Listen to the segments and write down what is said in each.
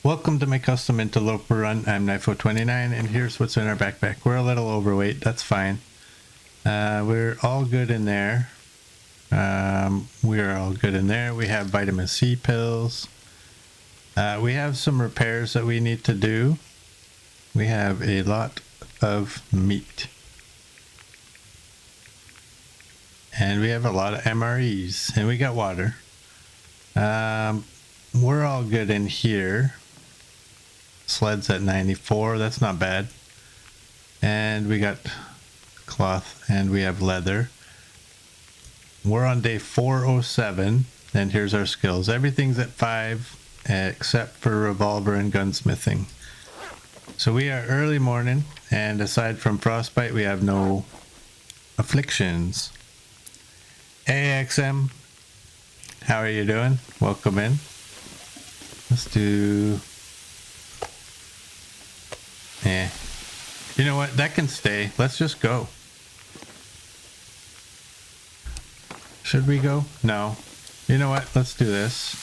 Welcome to my custom Interloper run. I'm Knifo29 and here's what's in our backpack. We're a little overweight, that's fine. We're all good in there. We're all good in there. We have vitamin C pills. We have some repairs that we need to do. We have a lot of meat. And we have a lot of MREs. And we got water. We're all good in here. Sled's at 94, that's not bad. And we got cloth and we have leather. We're on day 407 and here's our skills. Everything's at 5 except for revolver and gunsmithing. So we are early morning and aside from frostbite we have no afflictions. AXM, how are you doing? Welcome in. Let's do... Yeah. You know what? That can stay. Let's just go. Should we go? No. You know what? Let's do this.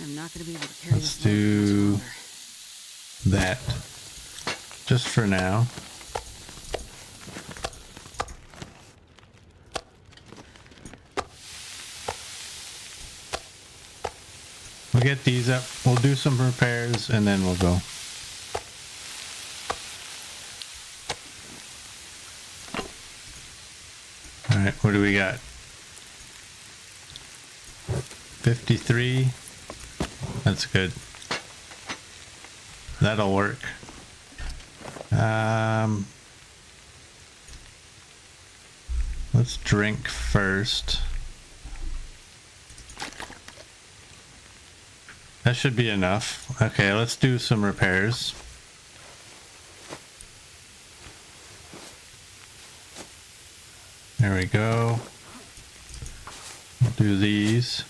I'm not going to be able to carry Let's do that. Just for now. We'll get these up. We'll do some repairs and then we'll go. Alright, what do we got? 53. That's good. That'll work. Let's drink first. That should be enough. Okay, let's do some repairs. There we go. We'll do these.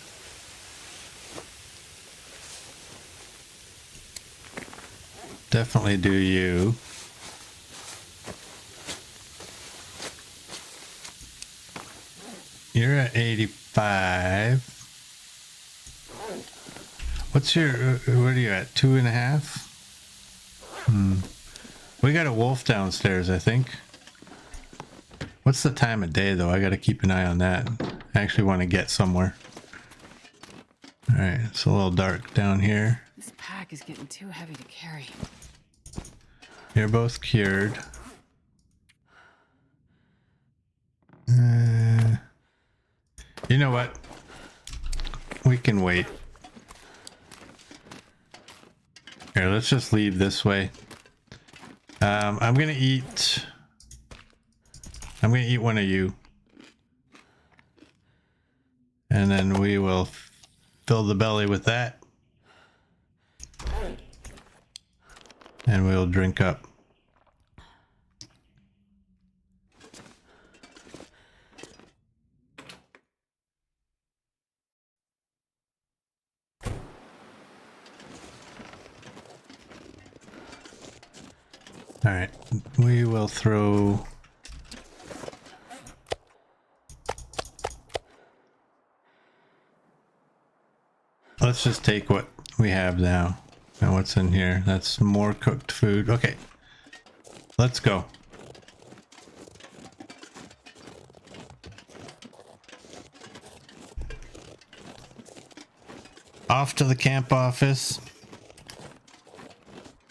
Definitely do you. You're at 85. What's your, what are you at, 2.5? We got a wolf downstairs, I think. What's the time of day though? I gotta keep an eye on that. I actually want to get somewhere. Alright, it's a little dark down here. This pack is getting too heavy to carry. You're both cured. You know what? We can wait. Here, let's just leave this way. I'm gonna eat one of you. And then we will fill the belly with that. And we'll drink up. All right, we will throw... Let's just take what we have now. And what's in here? That's more cooked food. Okay, let's go. Off to the camp office.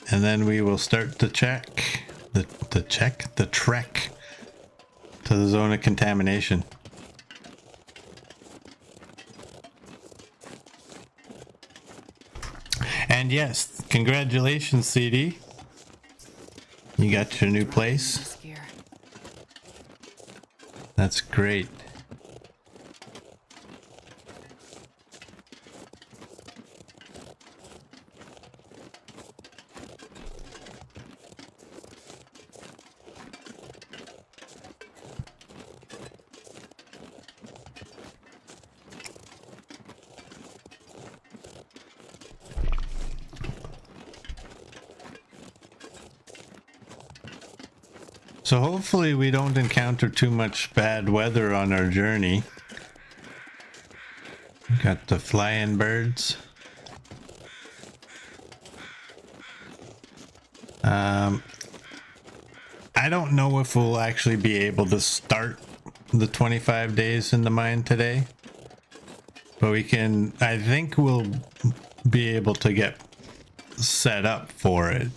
And then we will start the trek to the zone of contamination. And yes, congratulations, CD. You got your new place. That's great. So hopefully we don't encounter too much bad weather on our journey. Got the flying birds. I don't know if we'll actually be able to start the 25 days in the mine today, but we can, I think we'll be able to get set up for it.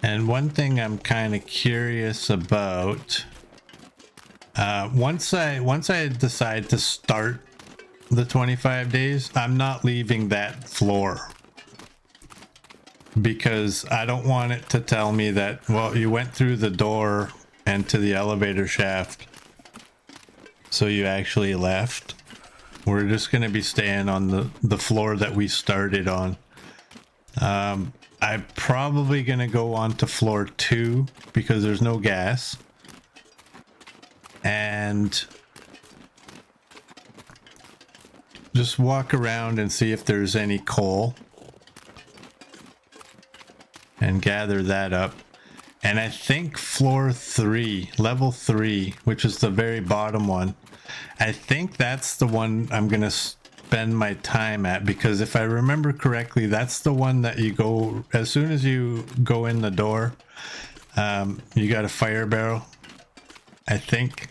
And one thing I'm kind of curious about, once I decide to start the 25 days, I'm not leaving that floor, because I don't want it to tell me that, well, you went through the door and to the elevator shaft, so you actually left. We're just going to be staying on the floor that we started on. I'm probably going to go on to floor 2 because there's no gas. And just walk around and see if there's any coal. And gather that up. And I think floor 3, level 3, which is the very bottom one, I think that's the one I'm going to spend my time at, because if I remember correctly, that's the one that you go, as soon as you go in the door, you got a fire barrel, I think.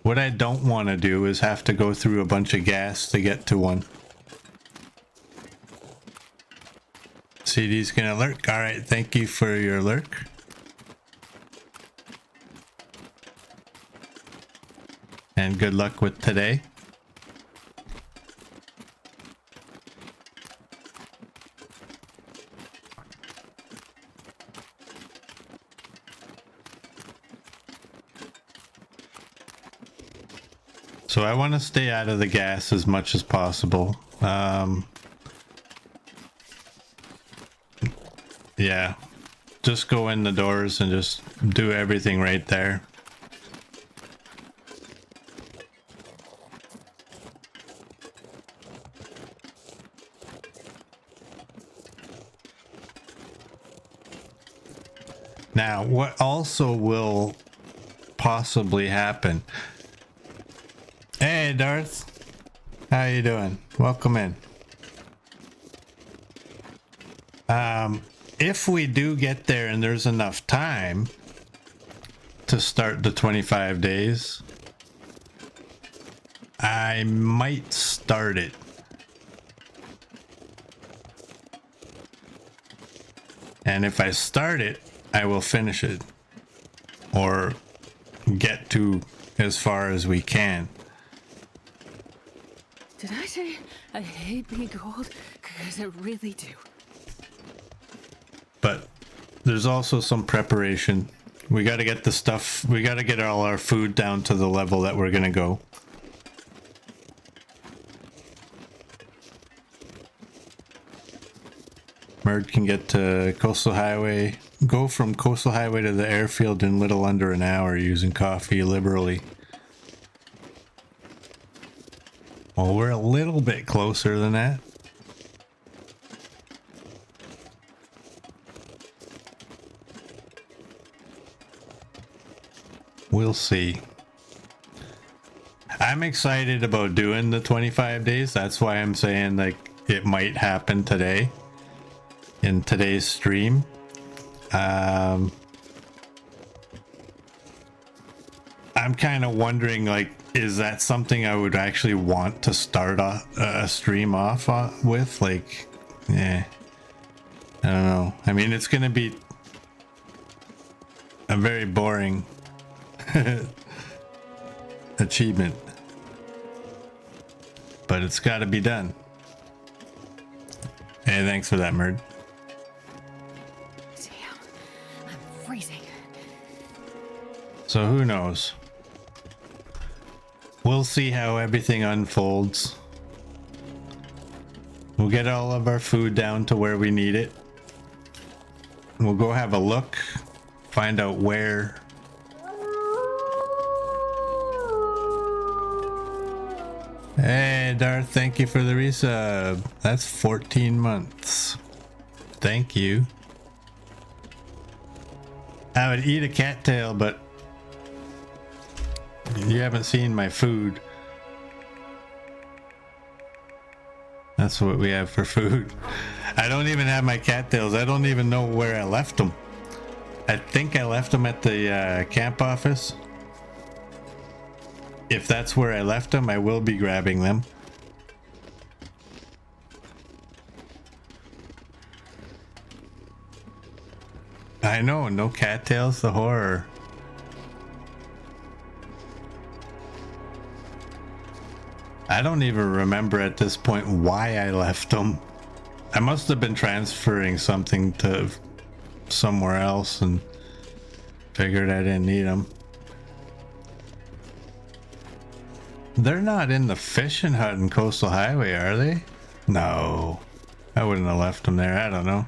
What I don't want to do is have to go through a bunch of gas to get to one. CD's gonna lurk. All right, thank you for your lurk. And good luck with today. So I want to stay out of the gas as much as possible. Yeah, just go in the doors and just do everything right there. Now, what also will possibly happen... Hey, Darth. How you doing? Welcome in. If we do get there and there's enough time to start the 25 days, I might start it. And if I start it, I will finish it. Or get to as far as we can. Did I say I hate being cold? Because I really do. But there's also some preparation. We got to get the stuff, we got to get all our food down to the level that we're going to go. Merd can get to Coastal Highway, go from Coastal Highway to the airfield in little under an hour using coffee liberally. Well, we're a little bit closer than that. We'll see. I'm excited about doing the 25 days. That's why I'm saying, like, it might happen today in today's stream. I'm kind of wondering, like, is that something I would actually want to start a stream off with? Like, I don't know. I mean, it's going to be a very boring achievement, but it's got to be done. Hey, thanks for that, Merd. Damn, I'm freezing. So who knows? We'll see how everything unfolds. We'll get all of our food down to where we need it. We'll go have a look, find out where. Hey, Hey Darth, thank you for the resub. That's 14 months. Thank you. I would eat a cattail, but you haven't seen my food. That's what we have for food. I don't even have my cattails. I don't even know where I left them. I think I left them at the camp office. If that's where I left them, I will be grabbing them. I know, no cattails, the horror. I don't even remember at this point why I left them. I must have been transferring something to somewhere else and figured I didn't need them. They're not in the fishing hut in Coastal Highway, are they? No, I wouldn't have left them there. I don't know.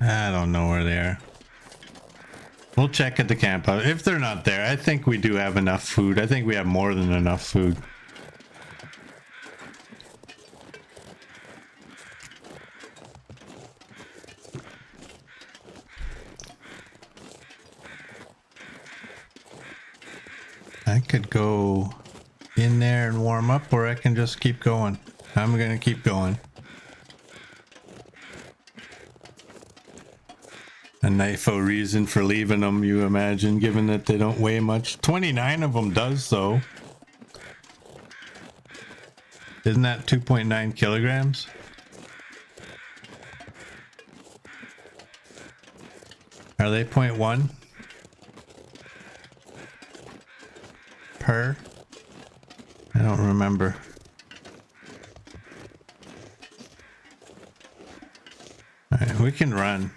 I don't know where they are. We'll check at the camp out. If they're not there, I think we do have enough food. I think we have more than enough food. I could go in there and warm up, or I can just keep going. I'm gonna keep going. A knifo reason for leaving them, you imagine, given that they don't weigh much. 29 of them does, though. Isn't that 2.9 kilograms? Are they 0.1? Per? I don't remember. Alright, we can run.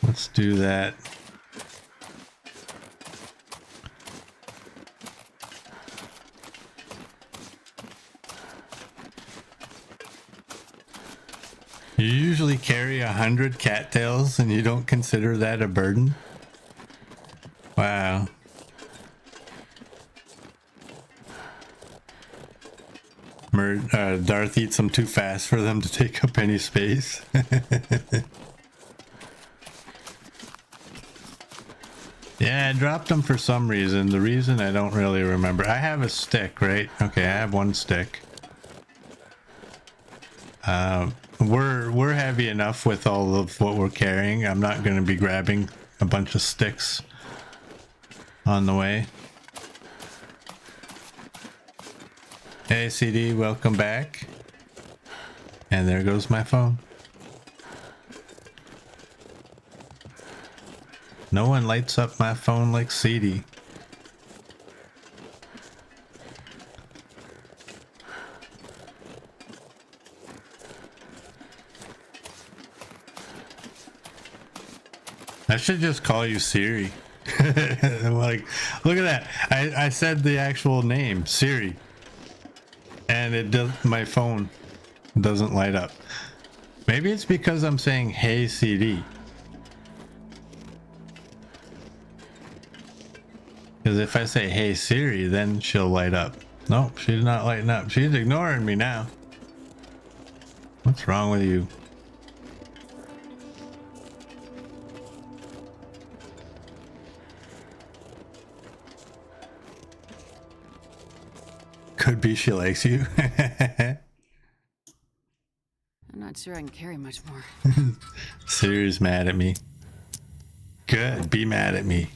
Let's do that. You usually carry 100 cattails and you don't consider that a burden? Wow. Darth eats them too fast for them to take up any space. Yeah, I dropped them for some reason. The reason I don't really remember. I have a stick, right? Okay, I have one stick. We're heavy enough with all of what we're carrying. I'm not going to be grabbing a bunch of sticks on the way. Hey CD, welcome back. And there goes my phone. No one lights up my phone like CD. I should just call you Siri. Like, look at that. I said the actual name, Siri. And it does, my phone doesn't light up. Maybe it's because I'm saying, hey CD. Because if I say, hey Siri, then she'll light up. Nope, she's not lighting up. She's ignoring me now. What's wrong with you? Could be she likes you. I'm not sure I can carry much more. Siri's mad at me. Good, be mad at me.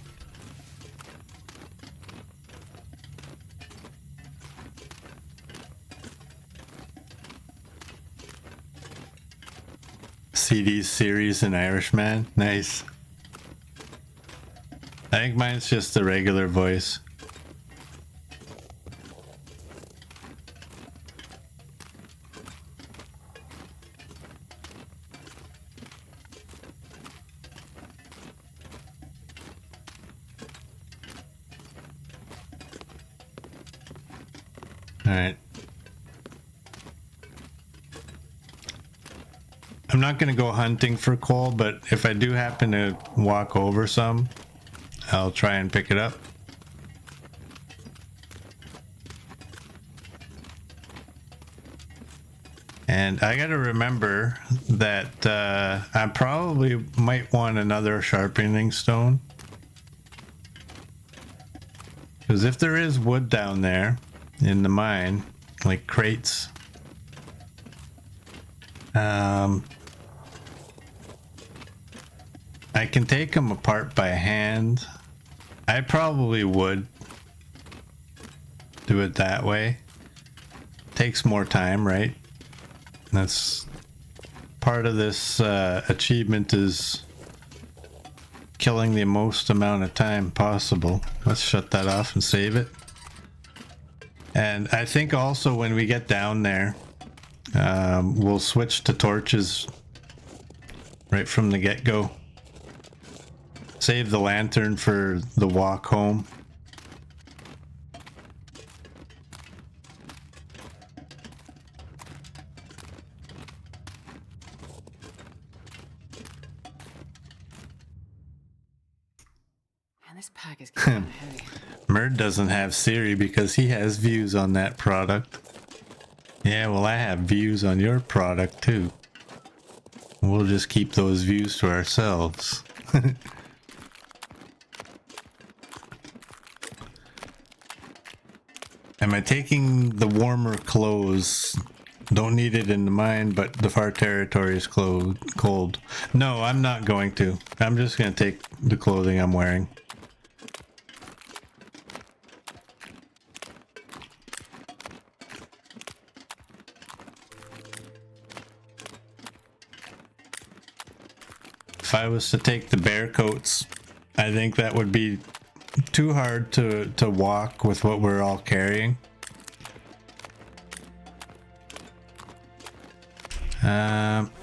CD's Siri's an Irishman. Nice. I think mine's just the regular voice. Alright. I'm not going to go hunting for coal, but if I do happen to walk over some, I'll try and pick it up. And I gotta remember that I probably might want another sharpening stone. Because if there is wood down there in the mine, like crates, I can take them apart by hand. I probably would do it that way. Takes more time, right? That's part of this achievement, is killing the most amount of time possible. Let's shut that off and save it. And I think also when we get down there, we'll switch to torches right from the get-go. Save the lantern for the walk home. Man, this pack is kind of heavy. Murd doesn't have Siri because he has views on that product. Yeah, well, I have views on your product too. We'll just keep those views to ourselves. Am I taking the warmer clothes? Don't need it in the mine, but the far territory is cold. No, I'm not going to. I'm just going to take the clothing I'm wearing. If I was to take the bear coats, I think that would be too hard to walk with what we're all carrying.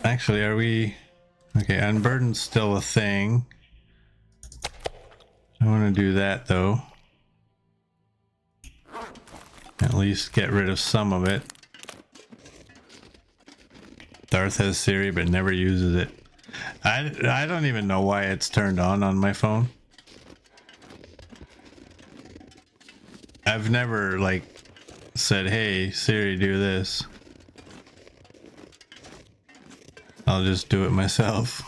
Actually, are we... Okay, unburden's still a thing. I want to do that, though. At least get rid of some of it. Darth has Siri, but never uses it. I don't even know why it's turned on my phone. I've never, like, said, hey, Siri, do this. I'll just do it myself.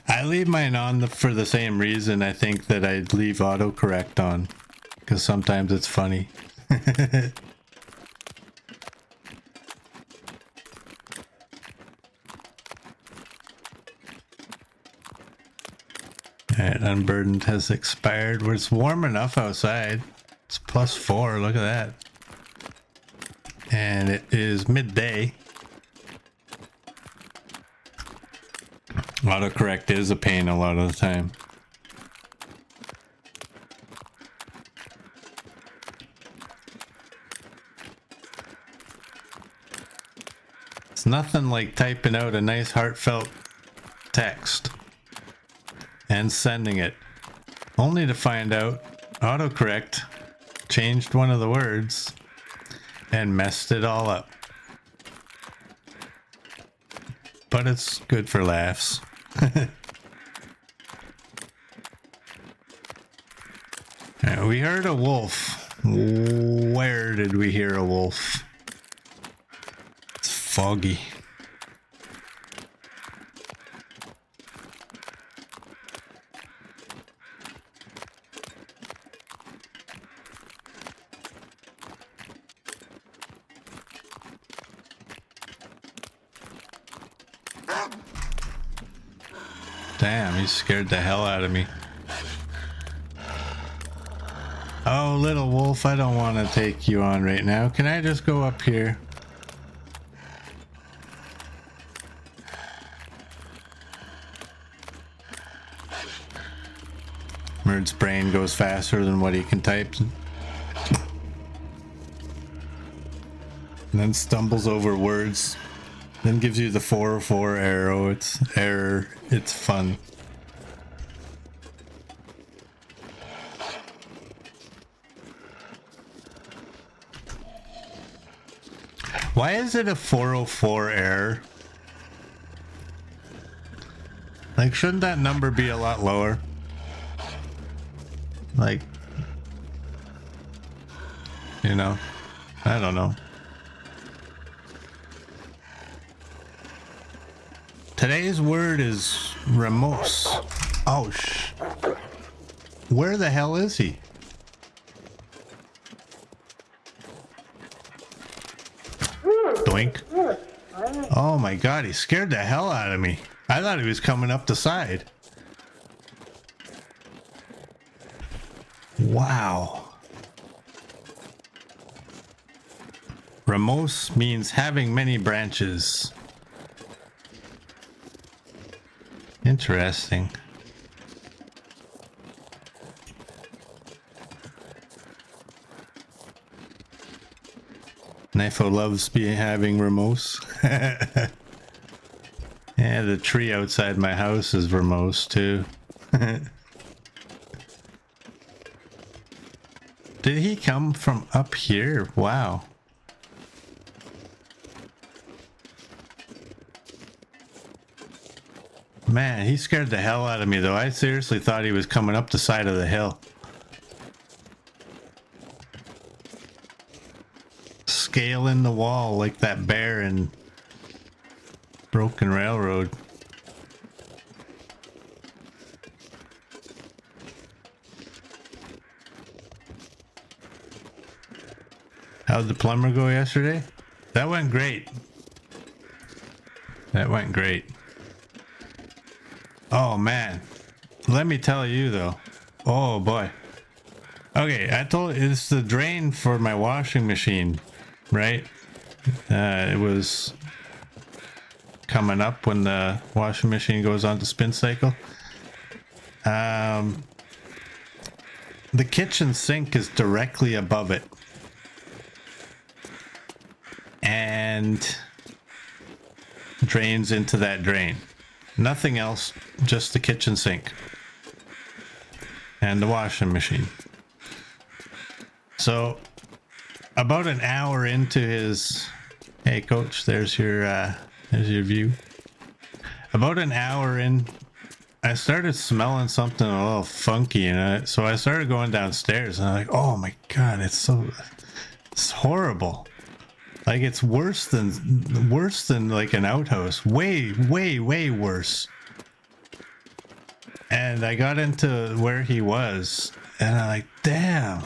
I leave mine on for the same reason I think that I leave autocorrect on, because sometimes it's funny. Alright, unburdened has expired. Well, it's warm enough outside. It's +4, look at that. And it is midday. Autocorrect is a pain a lot of the time. It's nothing like typing out a nice heartfelt text and sending it, only to find out autocorrect changed one of the words and messed it all up. But it's good for laughs. We heard a wolf. Where did we hear a wolf? It's foggy. Damn, he scared the hell out of me. Oh, little wolf, I don't want to take you on right now. Can I just go up here? Murd's brain goes faster than what he can type. And then stumbles over words Then gives you the 404 arrow. It's error. It's fun. Why is it a 404 error? Like, shouldn't that number be a lot lower? Like, you know, I don't know. Today's word is remorse. Oh, where the hell is he? Doink. Oh my god, he scared the hell out of me. I thought he was coming up the side. Wow. Ramos means having many branches. Interesting. Knifo loves having Ramos. Yeah, the tree outside my house is Ramos too. Did he come from up here? Wow. Man, he scared the hell out of me though. I seriously thought he was coming up the side of the hill. Scaling the wall like that bear in Broken Railroad. How'd the plumber go yesterday? That went great. That went great. Oh man, let me tell you though. Oh boy. Okay, I told it's the drain for my washing machine, right? It was coming up when the washing machine goes on to spin cycle. The kitchen sink is directly above it. And drains into that drain. Nothing else, just the kitchen sink and the washing machine. So about an hour into his, hey coach, there's your view. About an hour in, I started smelling something a little funky, and so I started going downstairs, and I'm like, oh my god, it's horrible. Like, it's worse than like an outhouse. Way worse. And I got into where he was, and I'm like, damn.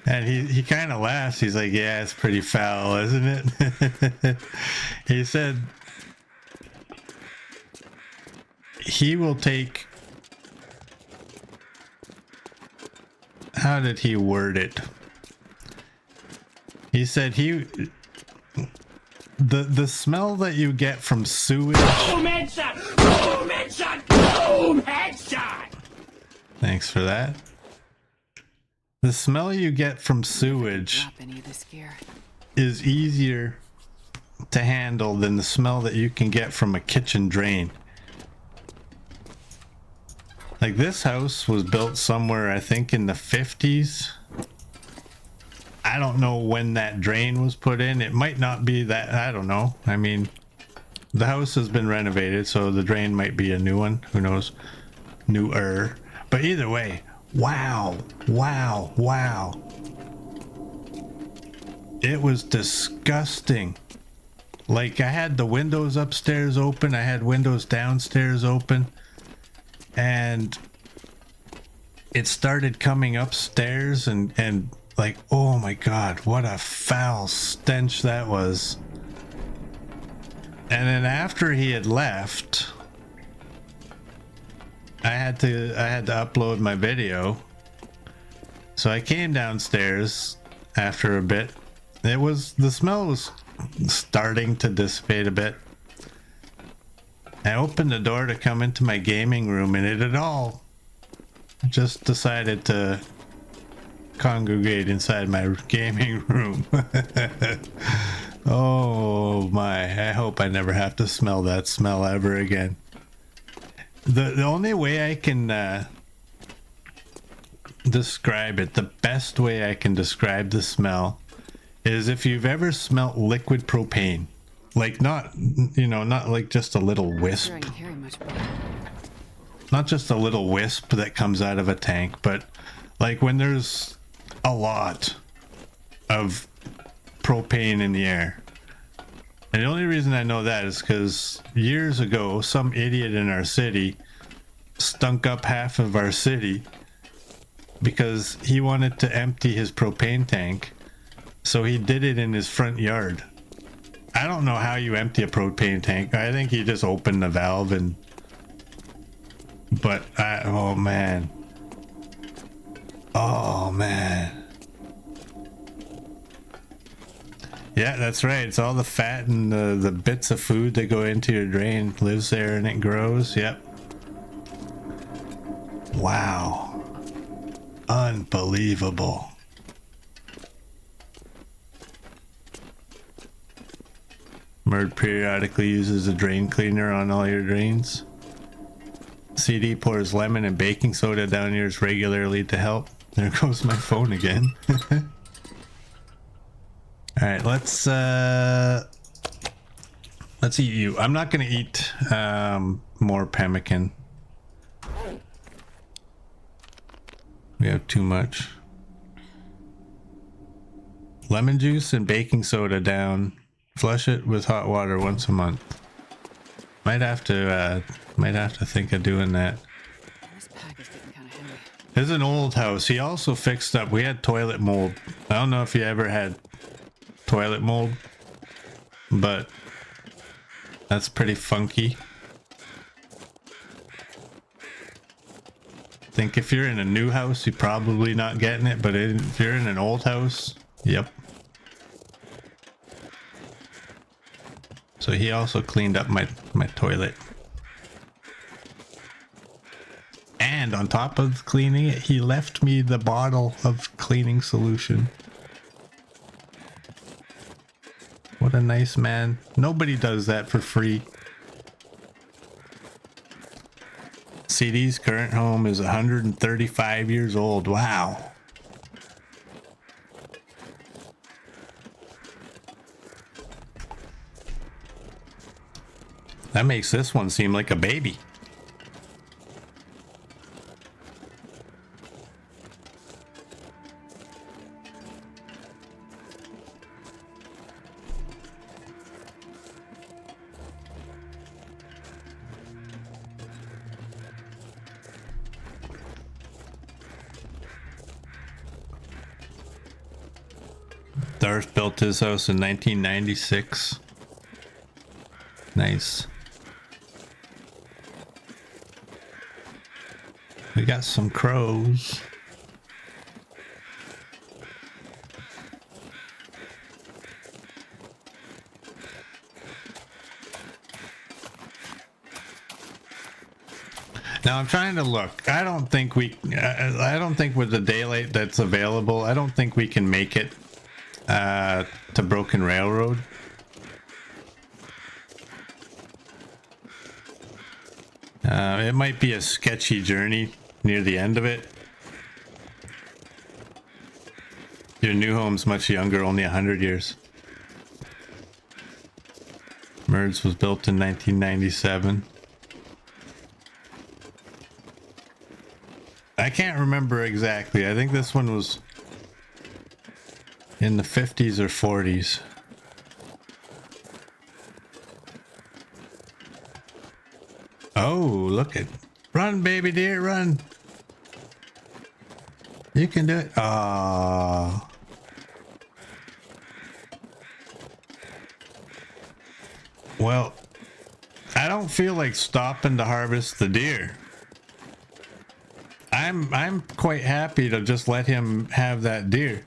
And he kind of laughs. He's like, yeah, it's pretty foul, isn't it? He said he will take, how did he word it? He said the smell that you get from sewage. Boom headshot! Boom headshot! Boom headshot! Thanks for that. The smell you get from sewage is easier to handle than the smell that you can get from a kitchen drain. Like, this house was built somewhere, I think, in the 50s. I don't know when that drain was put in. It might not be that, I don't know. I mean, the house has been renovated, so the drain might be a new one. Who knows? Newer. But either way, wow. It was disgusting. Like, I had the windows upstairs open. I had windows downstairs open. And it started coming upstairs and like, oh my god, what a foul stench that was. And then after he had left, I had to upload my video. So I came downstairs after a bit. The smell was starting to dissipate a bit. I opened the door to come into my gaming room, and it had all just decided to congregate inside my gaming room. Oh my, I hope I never have to smell that smell ever again. The only way I can describe it, the best way I can describe the smell is if you've ever smelt liquid propane. Like not, you know, not like just a little wisp. Sure, I can carry much more. Not just a little wisp that comes out of a tank, but like when there's a lot of propane in the air. And the only reason I know that is because years ago, some idiot in our city stunk up half of our city because he wanted to empty his propane tank. So he did it in his front yard. I don't know how you empty a propane tank. I think he just opened the valve and... But oh man. Oh man. Yeah, that's right. It's all the fat and the bits of food that go into your drain lives there and it grows. Yep. Wow. Unbelievable. Merd periodically uses a drain cleaner on all your drains. CD pours lemon and baking soda down yours regularly to help. There goes my phone again. All right, let's eat you. I'm not gonna eat more pemmican. We have too much. Lemon juice and baking soda down. Flush it with hot water once a month. Might have to think of doing that. This pack is getting kind of heavy. This is an old house. He also fixed up. We had toilet mold. I don't know if you ever had toilet mold, but that's pretty funky. I think if you're in a new house, you're probably not getting it, but if you're in an old house, yep. So he also cleaned up my toilet. And on top of cleaning it, he left me the bottle of cleaning solution. What a nice man. Nobody does that for free. CD's current home is 135 years old. Wow. That makes this one seem like a baby. Darth built his house in 1996. Nice. We got some crows. Now I'm trying to look. I don't think with the daylight that's available, I don't think we can make it to Broken Railroad. It might be a sketchy journey near the end of it. Your new home's much younger, only 100 years. Merds was built in 1997. I can't remember exactly. I think this one was in the 50s or 40s. Oh, look at... Run, baby deer, run! You can do it. Ah. Well, I don't feel like stopping to harvest the deer. I'm quite happy to just let him have that deer.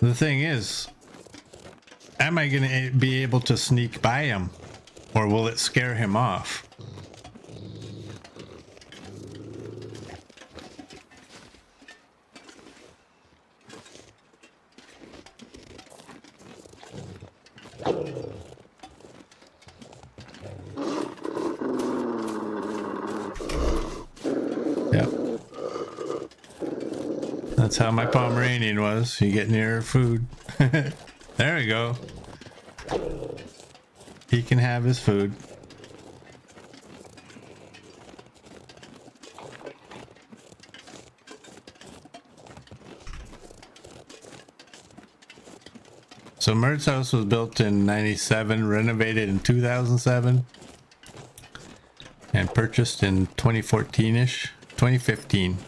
The thing is, am I going to be able to sneak by him, or will it scare him off? That's how my Pomeranian was. You get near food. There we go. He can have his food. So Mert's house was built in 97, renovated in 2007, and purchased in 2014-ish, 2015.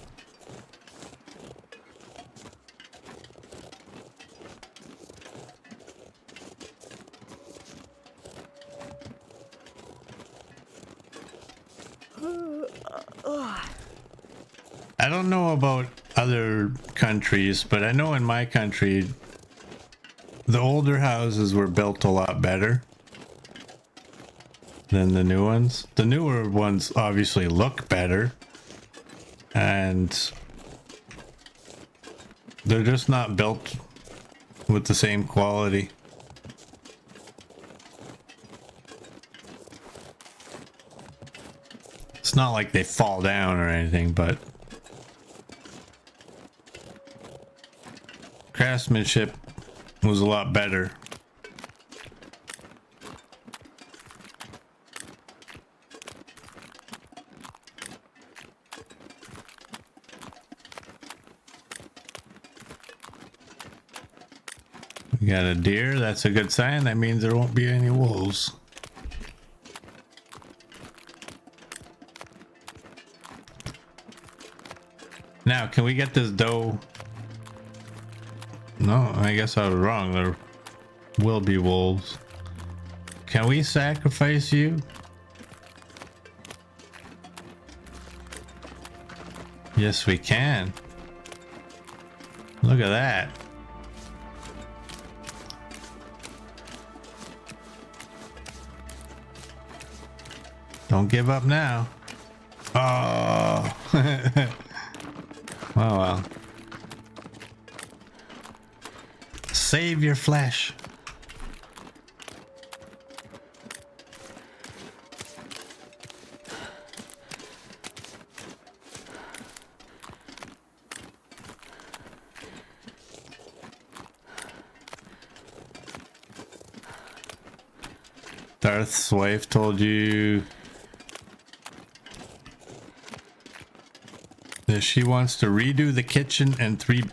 I don't know about other countries, but I know in my country, the older houses were built a lot better than the new ones. The newer ones obviously look better, and they're just not built with the same quality. It's not like they fall down or anything, but craftsmanship was a lot better. We got a deer. That's a good sign. That means there won't be any wolves. Now, can we get this doe? No, I guess I was wrong. There will be wolves. Can we sacrifice you? Yes, we can. Look at that. Don't give up now. Oh. Oh well. Save your flesh. Darth's wife told you that she wants to redo the kitchen and 3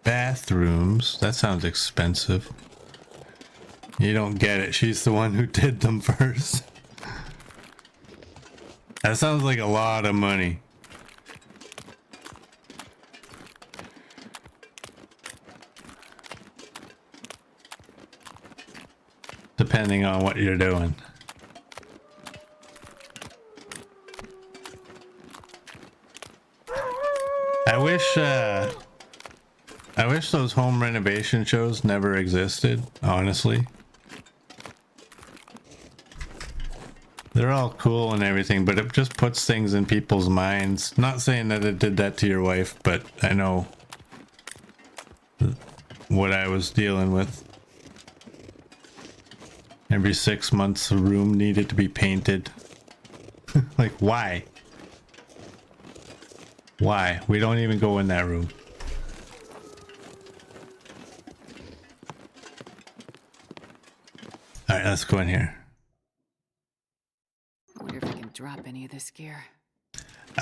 bathrooms. That sounds expensive. You don't get it. She's the one who did them first. That sounds like a lot of money. Depending on what you're doing. I wish those home renovation shows never existed, honestly. They're all cool and everything, but it just puts things in people's minds. Not saying that it did that to your wife, but I know what I was dealing with. Every 6 months, a room needed to be painted. Like, why? Why? We don't even go in that room. All right, let's go in here. I wonder if I can drop any of this gear.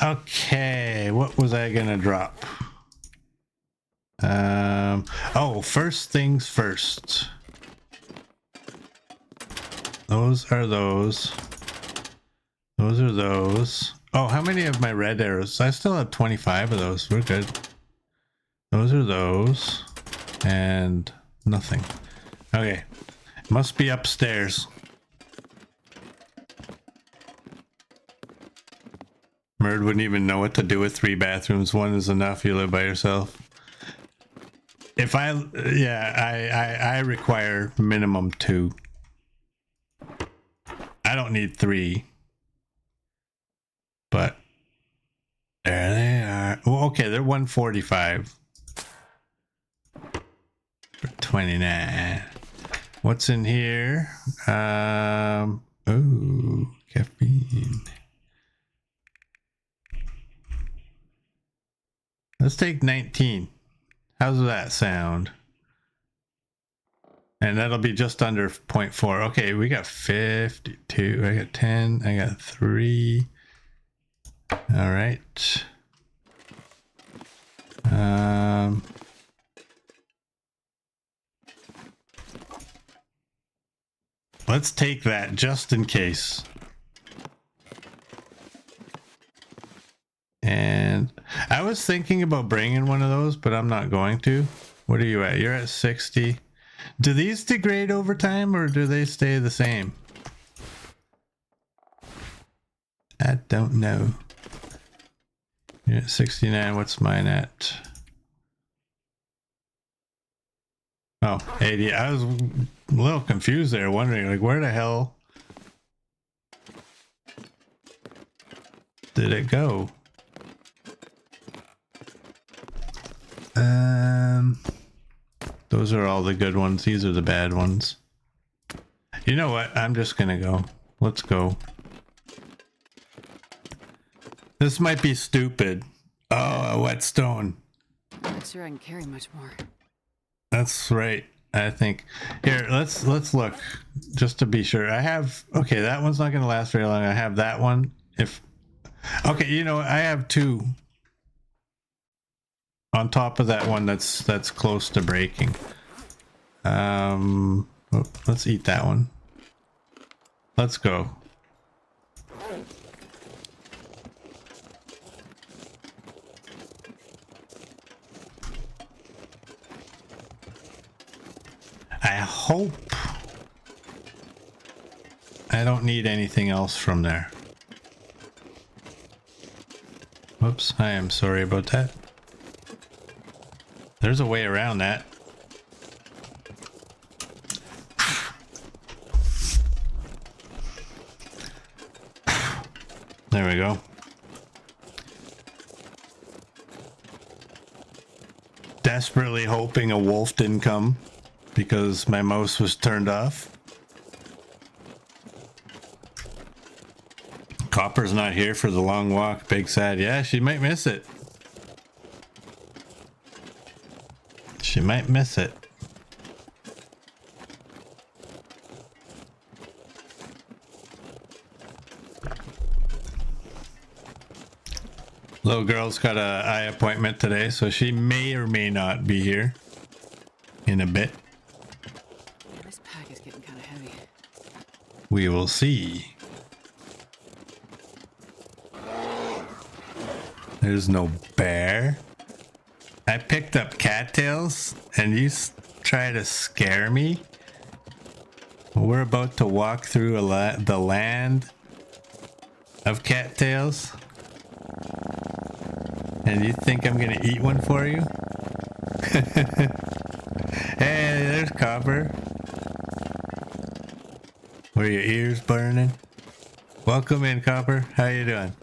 Okay, what was I gonna drop? Oh, first things first. Those are those. Those are those. Oh, how many of my red arrows? I still have 25 of those. We're good. Those are those. And nothing. Okay. Must be upstairs. Merd wouldn't even know what to do with 3 bathrooms. 1 is enough. You live by yourself. If I require minimum 2. I don't need 3. But there they are. Well, okay, they're 145 for 29. What's in here? Ooh, caffeine. Let's take 19. How's that sound? And that'll be just under 0.4. Okay, we got 52. I got 10. I got 3. All right. Let's take that just in case. And I was thinking about bringing one of those, but I'm not going to. What are you at? You're at 60. Do these degrade over time or do they stay the same? I don't know. You're at 69. What's mine at? Oh, 80. I was a little confused there, wondering, like, where the hell did it go? Those are all the good ones. These are the bad ones. You know what? I'm just gonna go. Let's go. This might be stupid. Oh, a whetstone. I'm not sure I can carry much more. That's right. I think. Here, let's look just to be sure. I have. Okay, that one's not gonna last very long. I have that one. If. Okay, you know, I have 2. On top of that one that's close to breaking. Let's eat that one. Let's go. I hope I don't need anything else from there. Whoops, I am sorry about that. There's a way around that. There we go. Desperately hoping a wolf didn't come because my mouse was turned off. Copper's not here for the long walk. Big sad. Yeah, she might miss it. She might miss it. Little girl's got an eye appointment today, so she may or may not be here in a bit. This pack is getting kind of heavy. We will see. There's no bear. I picked up cattails and you try to scare me? We're about to walk through the land of cattails. And you think I'm gonna eat one for you? Hey, there's Copper. Were your ears burning? Welcome in, Copper. How you doing?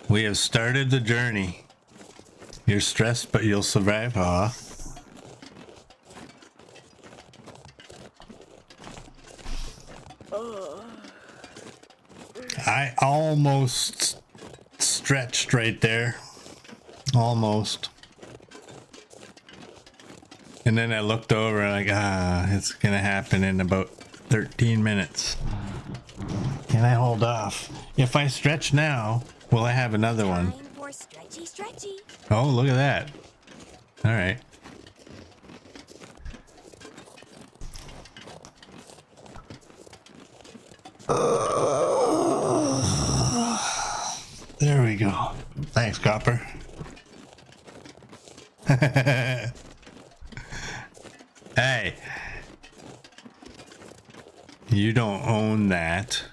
We have started the journey. You're stressed, but you'll survive. Aw. I almost stretched right there. Almost. And then I looked over like, it's gonna happen in about 13 minutes. Can I hold off? If I stretch now, will I have another one? Time for stretchy, stretchy. Oh, look at that. All right. There we go. Thanks, Copper. Hey. You don't own that.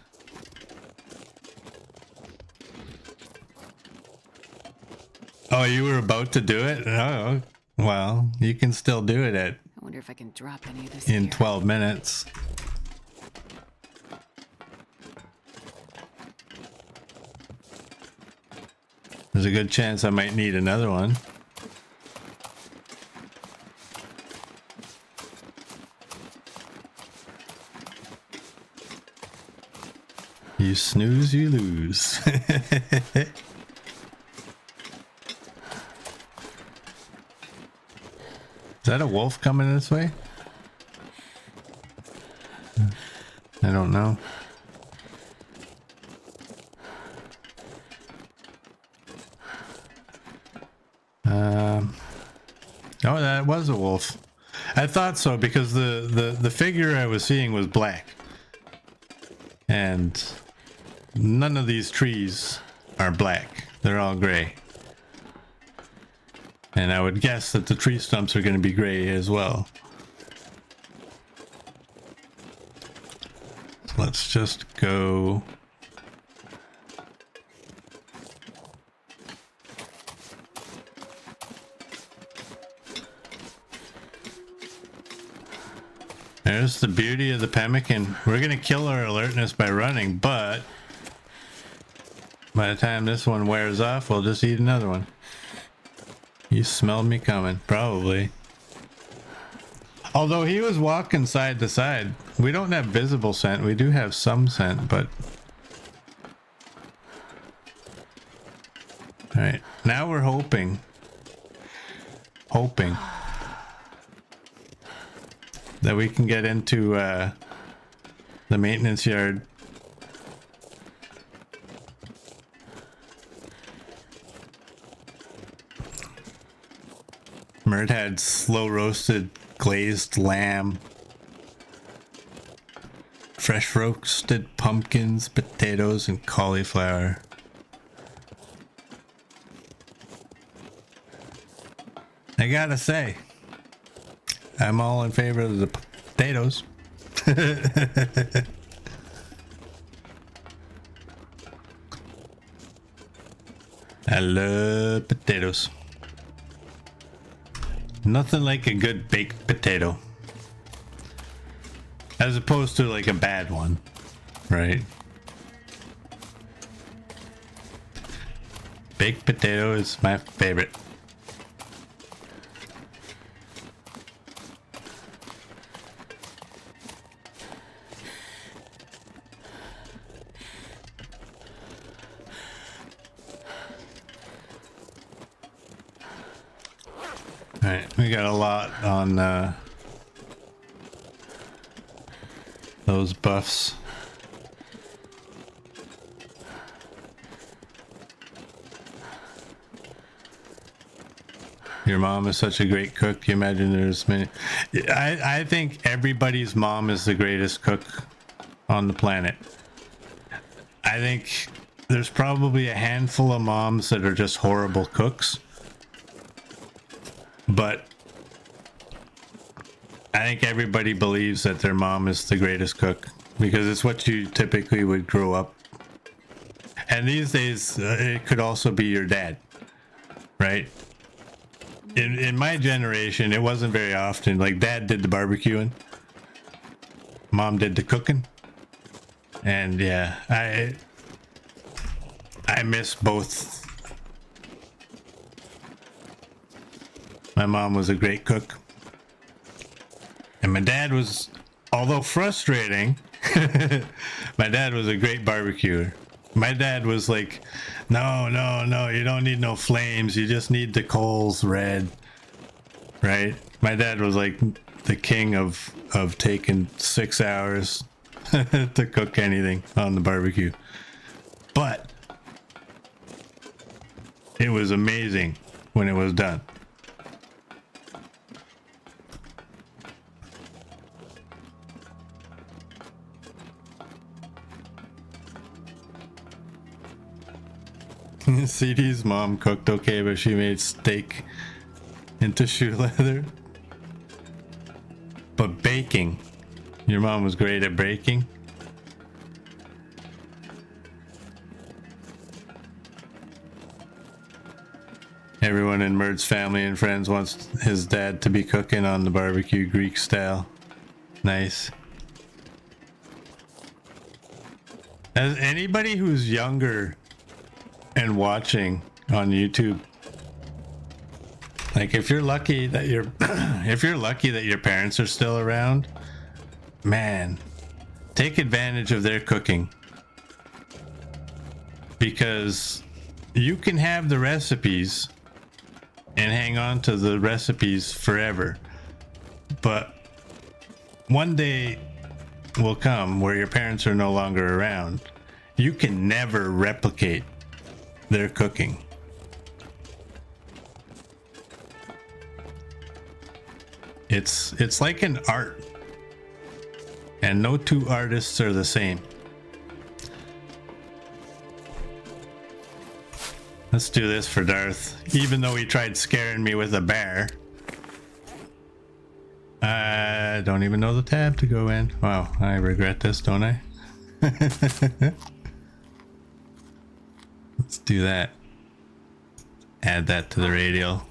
Oh, you were about to do it? Oh, well, you can still do it I wonder if I can drop any of this in here. 12 minutes. There's a good chance I might need another one. You snooze, you lose. Is that a wolf coming this way? I don't know. Oh, that was a wolf. I thought so because the figure I was seeing was black. And none of these trees are black. They're all gray. And I would guess that the tree stumps are going to be gray as well. So let's just go. There's the beauty of the pemmican. We're going to kill our alertness by running, but by the time this one wears off, we'll just eat another one. You smelled me coming, probably. Although he was walking side to side. We don't have visible scent. We do have some scent, but... Alright, now we're hoping that we can get into the maintenance yard. Mert had slow roasted glazed lamb, fresh roasted pumpkins, potatoes, and cauliflower. I gotta say, I'm all in favor of the potatoes. I love potatoes. Nothing like a good baked potato. As opposed to like a bad one, right? Baked potato is my favorite. Alright, we got a lot on those buffs. Your mom is such a great cook. You imagine there's many. I think everybody's mom is the greatest cook on the planet. I think there's probably a handful of moms that are just horrible cooks. But I think everybody believes that their mom is the greatest cook because it's what you typically would grow up. And these days, it could also be your dad, right? In my generation, it wasn't very often. Like, dad did the barbecuing, mom did the cooking, and yeah, I miss both. My mom was a great cook. And my dad was, although frustrating, my dad was a great barbecuer. My dad was like, no, you don't need no flames. You just need the coals red. Right? My dad was like the king of taking 6 hours to cook anything on the barbecue. But it was amazing when it was done. CD's mom cooked okay, but she made steak into shoe leather. But baking, your mom was great at baking. Everyone in Merd's family and friends wants his dad to be cooking on the barbecue Greek style. Nice. As anybody who's younger and watching, on YouTube. Like if you're lucky that if you're lucky that your parents are still around, man, take advantage of their cooking. Because you can have the recipes and hang on to the recipes forever. But one day will come where your parents are no longer around. You can never replicate their cooking. It's like an art. And no two artists are the same. Let's do this for Darth. Even though he tried scaring me with a bear. I don't even know the tab to go in. Wow, I regret this, don't I? Let's do that. Add that to the radial.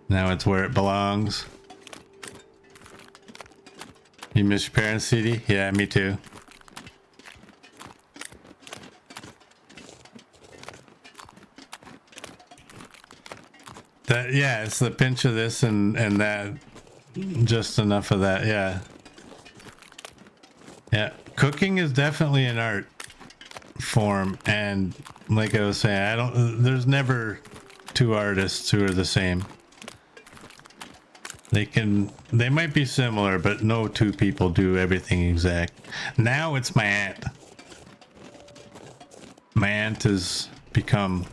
Now it's where it belongs. You miss your parents, CD? Yeah, me too. That, yeah, it's the pinch of this and that, just enough of that, yeah. Yeah, cooking is definitely an art form, and like I was saying, there's never two artists who are the same. They might be similar, but no two people do everything exact. Now it's my aunt. My aunt has become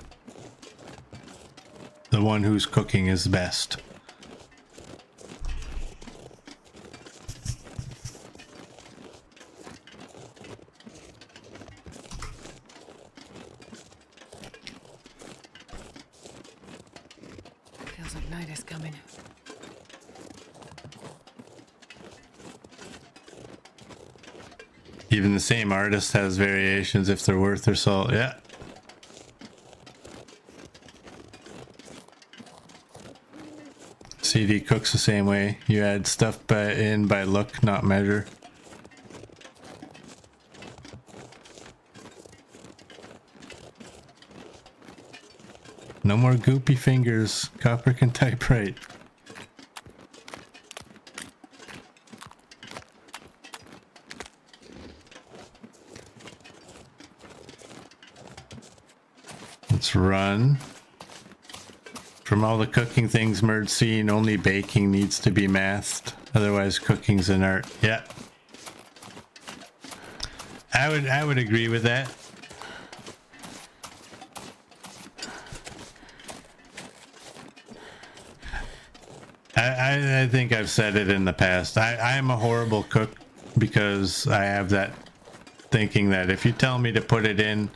the one whose cooking is best. Feels like night is coming. Even the same artist has variations if they're worth their salt. Yeah. CD cooks the same way. You add stuff in by look, not measure. No more goopy fingers. Copper can type right. Let's run. From all the cooking things merged seen, only baking needs to be mathed. Otherwise, cooking's an art. Yeah. I would agree with that. I think I've said it in the past. I am a horrible cook because I have that thinking that if you tell me to put it in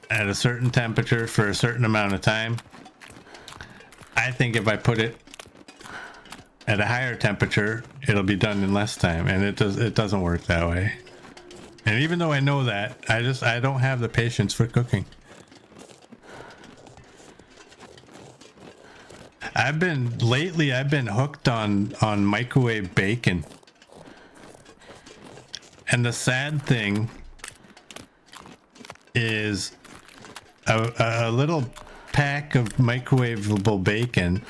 at a certain temperature for a certain amount of time, I think if I put it at a higher temperature, it'll be done in less time, and it doesn't work that way. And even though I know that, I don't have the patience for cooking. I've been hooked on microwave bacon. And the sad thing is a little pack of microwavable bacon,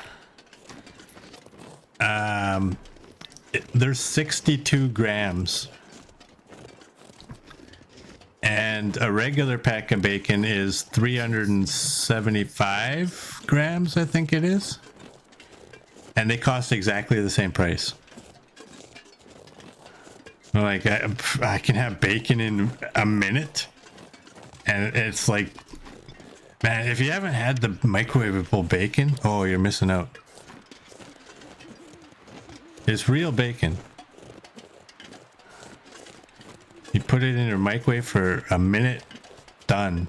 there's 62 grams, and a regular pack of bacon is 375 grams, I think it is, and they cost exactly the same price. Like I can have bacon in a minute, and it's like, man, if you haven't had the microwavable bacon, oh, you're missing out. It's real bacon. You put it in your microwave for a minute, done.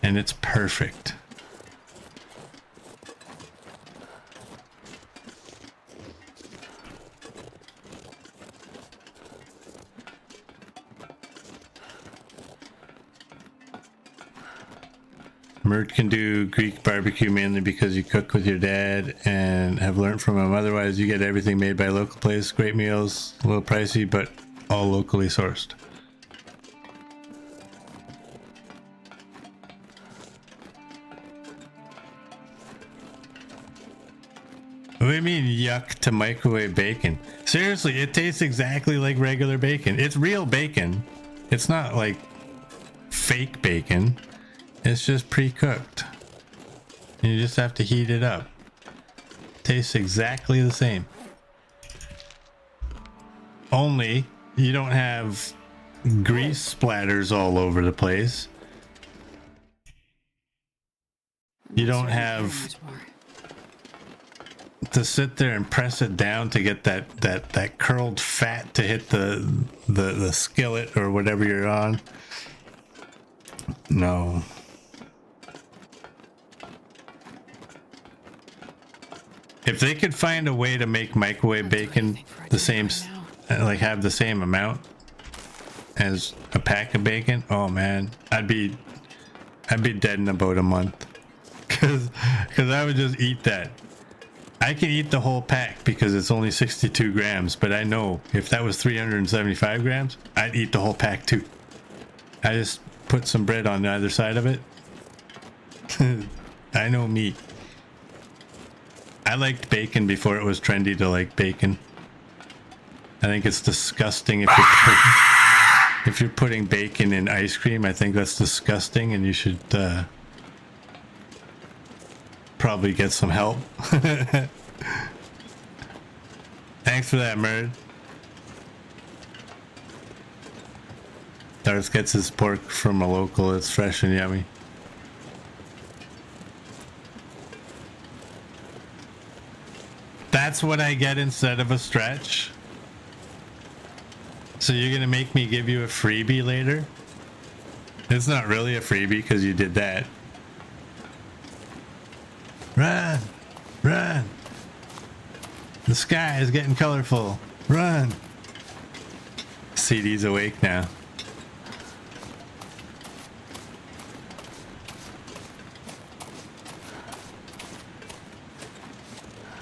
And it's perfect. Mert can do Greek barbecue mainly because you cook with your dad and have learned from him. Otherwise, you get everything made by a local place. Great meals, a little pricey, but all locally sourced. What do you mean yuck to microwave bacon? Seriously, it tastes exactly like regular bacon. It's real bacon. It's not like fake bacon. It's just pre-cooked. You just have to heat it up. Tastes exactly the same. Only you don't have grease splatters all over the place. You don't have to sit there and press it down to get that curled fat to hit the skillet or whatever you're on. No. If they could find a way to make microwave bacon the same, like have the same amount as a pack of bacon, oh man, I'd be dead in about a month. Cause I would just eat that. I can eat the whole pack because it's only 62 grams, but I know if that was 375 grams, I'd eat the whole pack too. I just put some bread on either side of it. I know me. I liked bacon before it was trendy to like bacon. I think it's disgusting if you're putting bacon in ice cream. I think that's disgusting, and you should probably get some help. Thanks for that, Merd. Darth gets his pork from a local. It's fresh and yummy. That's what I get instead of a stretch. So you're gonna make me give you a freebie later? It's not really a freebie because you did that. Run! Run! The sky is getting colorful. Run! CD's awake now.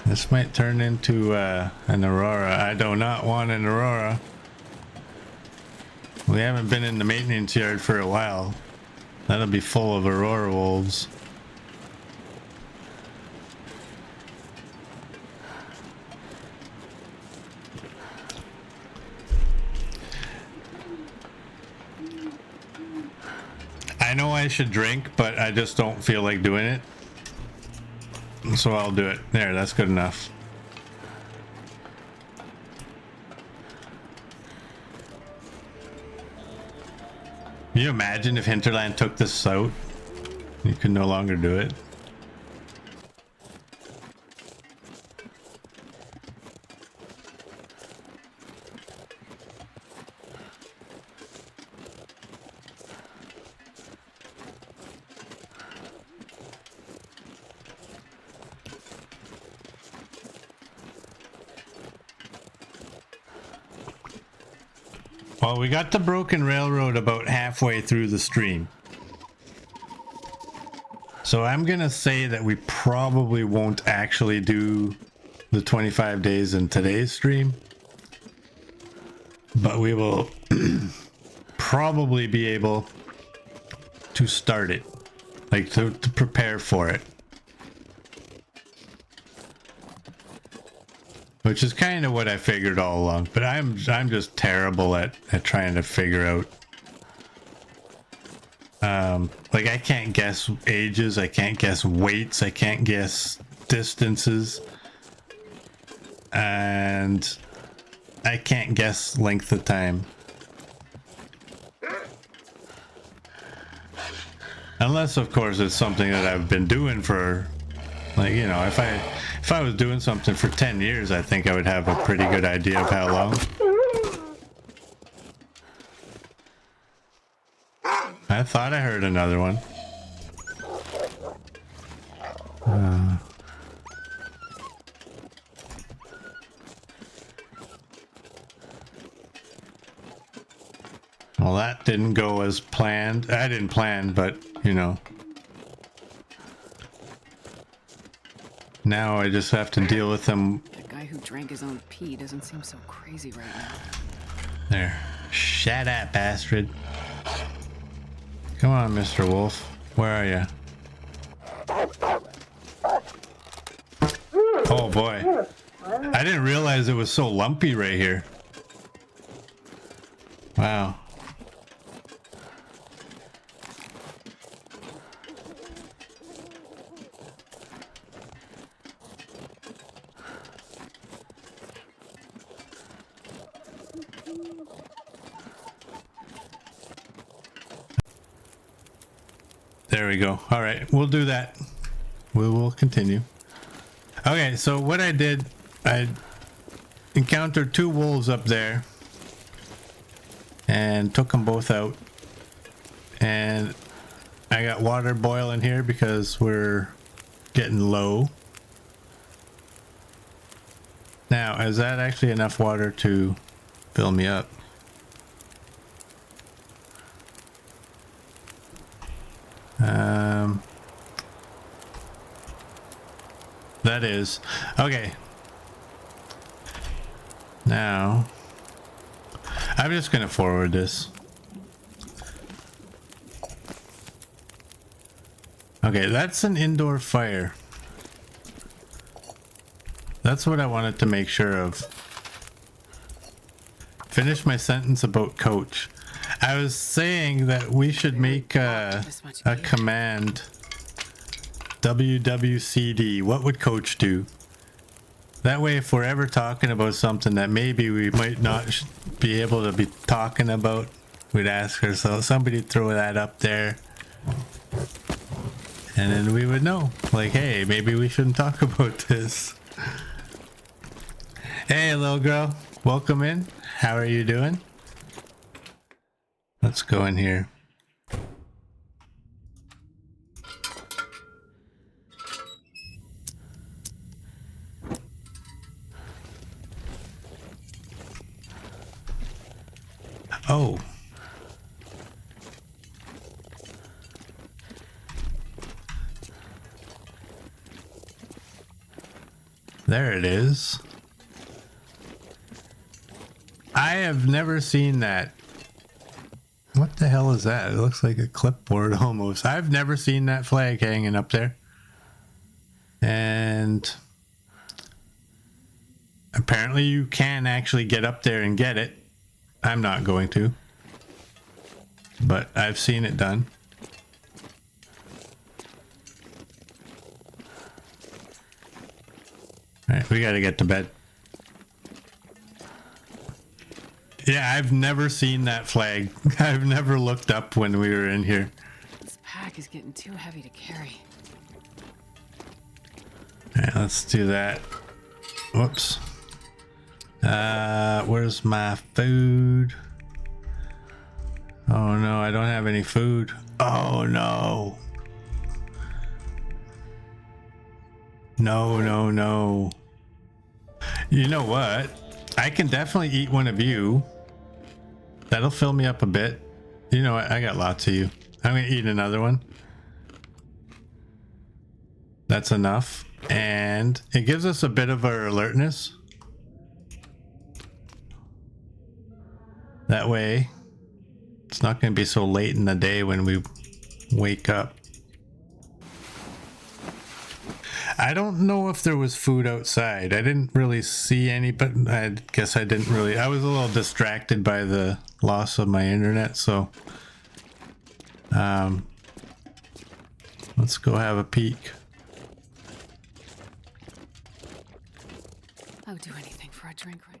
This might turn into an Aurora. I do not want an Aurora. We haven't been in the maintenance yard for a while. That'll be full of Aurora wolves. I know I should drink, but I just don't feel like doing it. So I'll do it. There, that's good enough. Can you imagine if Hinterland took this out? You could no longer do it. Well, we got the broken railroad about halfway through the stream. So I'm gonna say that we probably won't actually do the 25 days in today's stream. But we will probably be able to start it. Like to prepare for it. Which is kind of what I figured all along, but I'm just terrible at trying to figure out. Like I can't guess ages, I can't guess weights, I can't guess distances, and I can't guess length of time. Unless, of course, it's something that I've been doing for, like, you know, if I was doing something for 10 years, I think I would have a pretty good idea of how long. I thought I heard another one. Well, that didn't go as planned. I didn't plan, but, you know. Now I just have to deal with them. The guy who drank his own pee doesn't seem so crazy right now. There. Shut up, bastard. Come on, Mr. Wolf. Where are you? Oh boy. I didn't realize it was so lumpy right here. Wow. There we go. All right, we'll do that. We will continue. Okay, so what I did, I encountered 2 wolves up there and took them both out. And I got water boiling here because we're getting low. Now, is that actually enough water to fill me up? That is. Okay. Now, I'm just going to forward this. Okay, that's an indoor fire. That's what I wanted to make sure of. Finish my sentence about coach. I was saying that we should make a command. WWCD. What would coach do? That way, if we're ever talking about something that maybe we might not be able to be talking about, we'd ask ourselves, somebody throw that up there. And then we would know. Like, hey, maybe we shouldn't talk about this. Hey, little girl. Welcome in. How are you doing? Let's go in here. Oh. There it is. I have never seen that. What the hell is that? It looks like a clipboard almost. I've never seen that flag hanging up there. And apparently you can actually get up there and get it. I'm not going to. But I've seen it done. Alright, we gotta get to bed. Yeah, I've never seen that flag. I've never looked up when we were in here. This pack is getting too heavy to carry. Alright, let's do that. Whoops. Where's my food? Oh no, I don't have any food. Oh no. No, no, no. You know what? I can definitely eat one of you. That'll fill me up a bit. You know what? I got lots of you. I'm gonna eat another one. That's enough. And it gives us a bit of our alertness. That way, it's not going to be so late in the day when we wake up. I don't know if there was food outside. I didn't really see any, but I guess I didn't really. I was a little distracted by the loss of my internet, so let's go have a peek. I would do anything for a drink right now.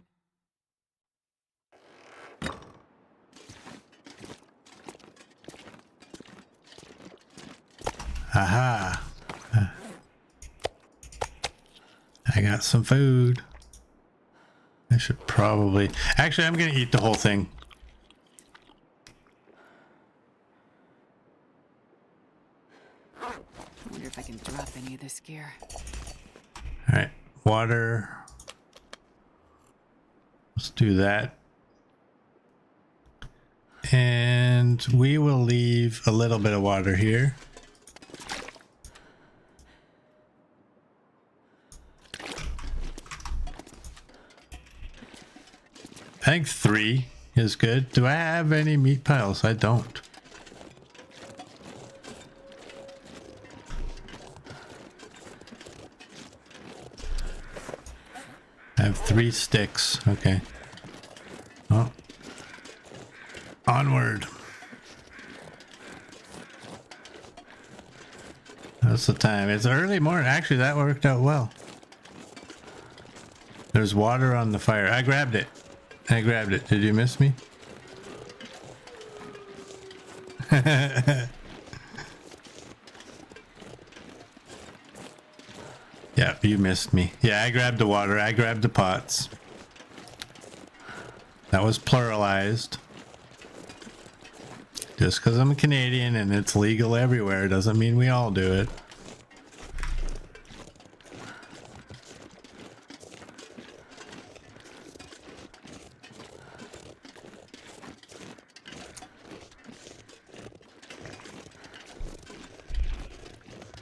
Aha. I got some food. I should probably... Actually, I'm going to eat the whole thing. I wonder if I can drop any of this gear. Alright, water. Let's do that. And we will leave a little bit of water here. I think 3. is good. Do I have any meat piles? I don't. I have 3 sticks. Okay. Oh. Onward. That's the time. It's early morning. Actually, that worked out well. There's water on the fire. I grabbed it. I grabbed it. Did you miss me? Yeah, you missed me. Yeah, I grabbed the water. I grabbed the pots. That was pluralized. Just because I'm a Canadian and it's legal everywhere doesn't mean we all do it.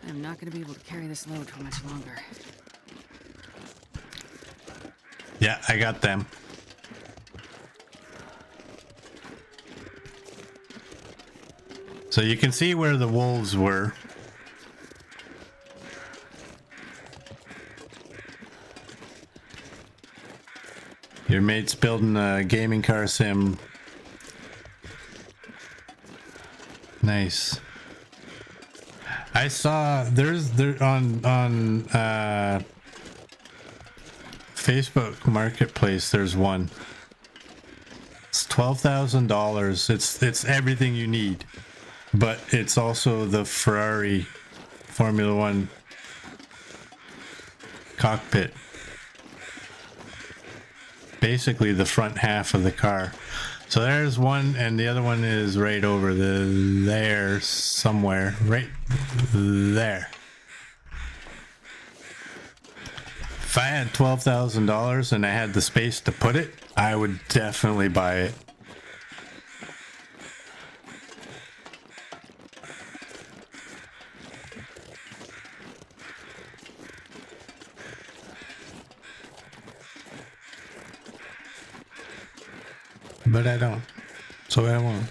I'm not going to be able to carry this load for much longer. Yeah, I got them. So you can see where the wolves were. Your mate's building a gaming car sim. Nice. I saw there on Facebook Marketplace. There's one. It's $12,000. It's everything you need, but it's also the Ferrari Formula One cockpit. Basically, the front half of the car. So there's one, and the other one is right over there somewhere. Right there. If I had $12,000 and I had the space to put it, I would definitely buy it. But I don't. So I won't.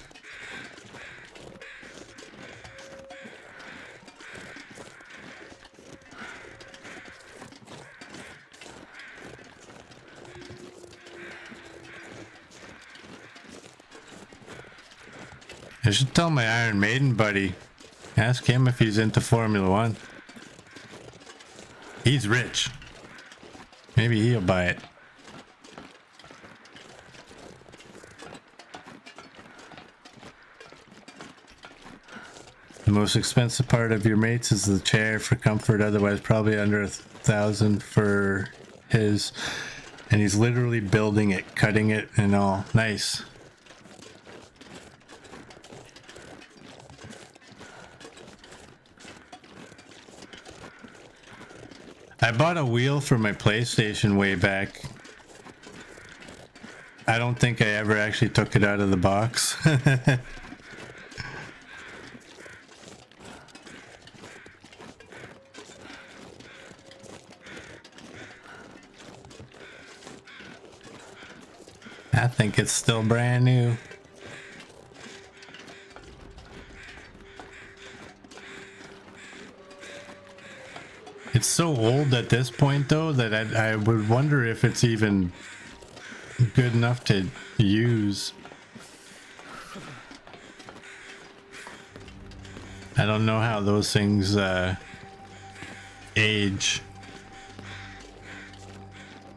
I should tell my Iron Maiden buddy. Ask him if he's into Formula One. He's rich. Maybe he'll buy it. The most expensive part of your mates is the chair for comfort, otherwise probably under $1,000 for his. And he's literally building it, cutting it and all. Nice. I bought a wheel for my PlayStation way back. I don't think I ever actually took it out of the box. I think it's still brand new. It's so old at this point though that I would wonder if it's even good enough to use. I don't know how those things age.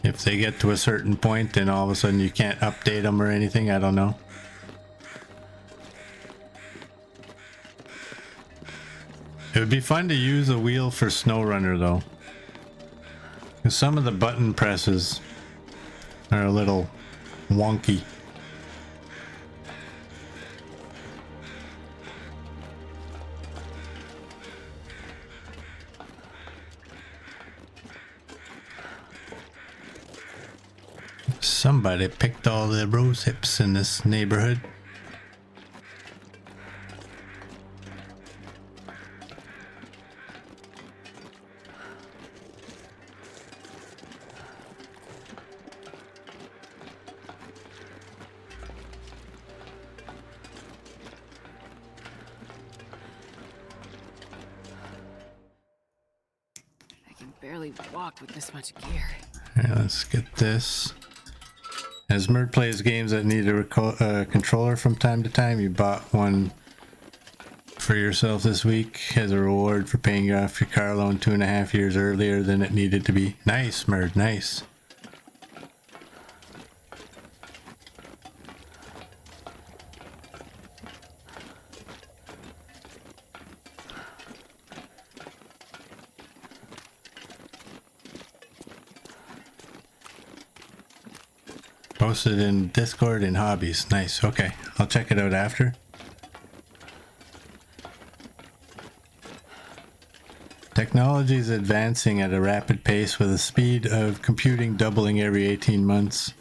If they get to a certain point, then all of a sudden you can't update them or anything. I don't know. It would be fun to use a wheel for SnowRunner though. 'Cause some of the button presses are a little wonky. Somebody picked all the rose hips in this neighborhood. barely walk with this much gear. Alright, let's get this. As Mert plays games that need a controller from time to time, you bought one for yourself this week as a reward for paying off your car loan 2.5 years earlier than it needed to be. Nice, Mert, nice. Posted in Discord and hobbies. Nice. Okay, I'll check it out after. Technology is advancing at a rapid pace with the speed of computing doubling every 18 months.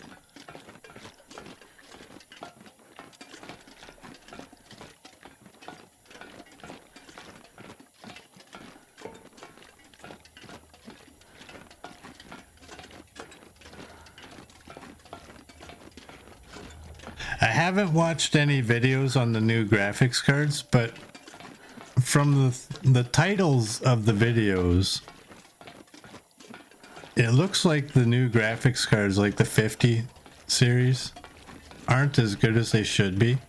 I haven't watched any videos on the new graphics cards, but from the titles of the videos, it looks like the new graphics cards, like the 50 series, aren't as good as they should be.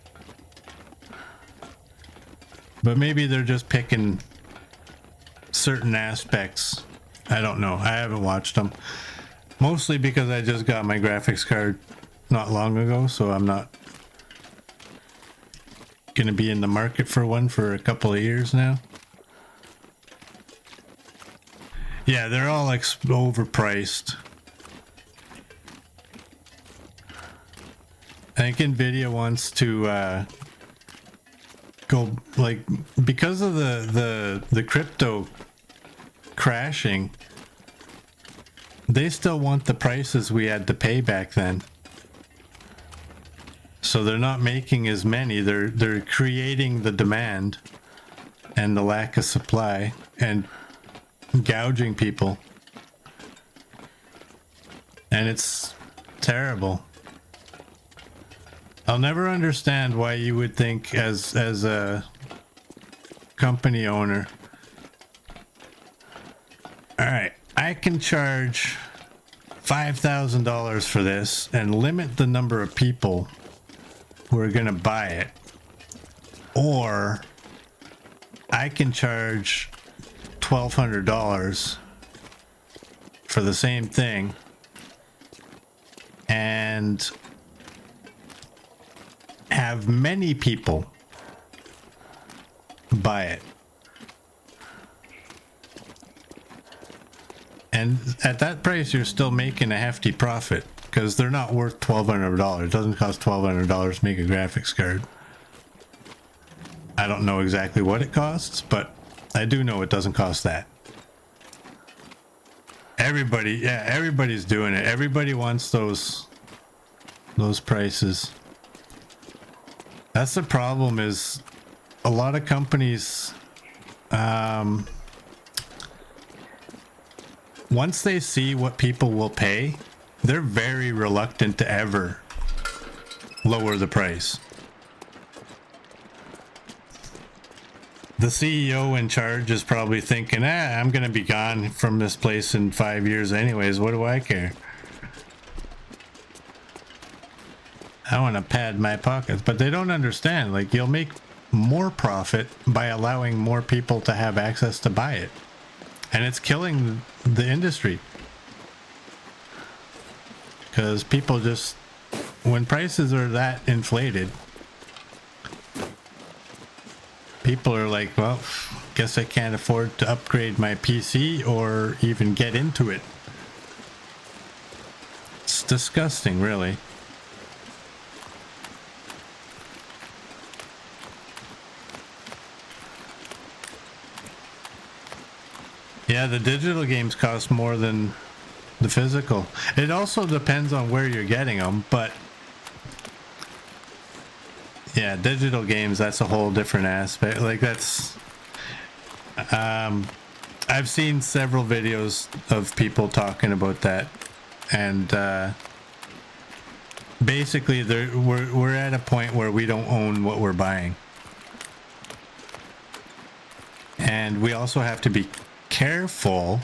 But maybe they're just picking certain aspects. I don't know. I haven't watched them. Mostly because I just got my graphics card not long ago, so I'm not gonna be in the market for one for a couple of years now. Yeah, they're all like overpriced. I think Nvidia wants to go, like, because of the crypto crashing, they still want the prices we had to pay back then. So they're not making as many. They're creating the demand and the lack of supply and gouging people. And it's terrible. I'll never understand why you would think as a company owner, all right, I can charge $5,000 for this and limit the number of people who are going to buy it, or I can charge $1,200 for the same thing and have many people buy it. And at that price, you're still making a hefty profit, because they're not worth $1,200. It doesn't cost $1,200 to make a graphics card. I don't know exactly what it costs, but I do know it doesn't cost that. Everybody's doing it. Everybody wants those prices. That's the problem, is a lot of companies, once they see what people will pay, they're very reluctant to ever lower the price. The CEO in charge is probably thinking, I'm going to be gone from this place in 5 years anyways. What do I care? I want to pad my pockets. But they don't understand. Like, you'll make more profit by allowing more people to have access to buy it. And it's killing the industry. Because people just, when prices are that inflated, people are like, well, guess I can't afford to upgrade my PC or even get into it. It's disgusting, really. Yeah, the digital games cost more than the physical. It also depends on where you're getting them, but yeah, digital games, that's a whole different aspect. Like, that's I've seen several videos of people talking about that, and basically we're at a point where we don't own what we're buying, and we also have to be careful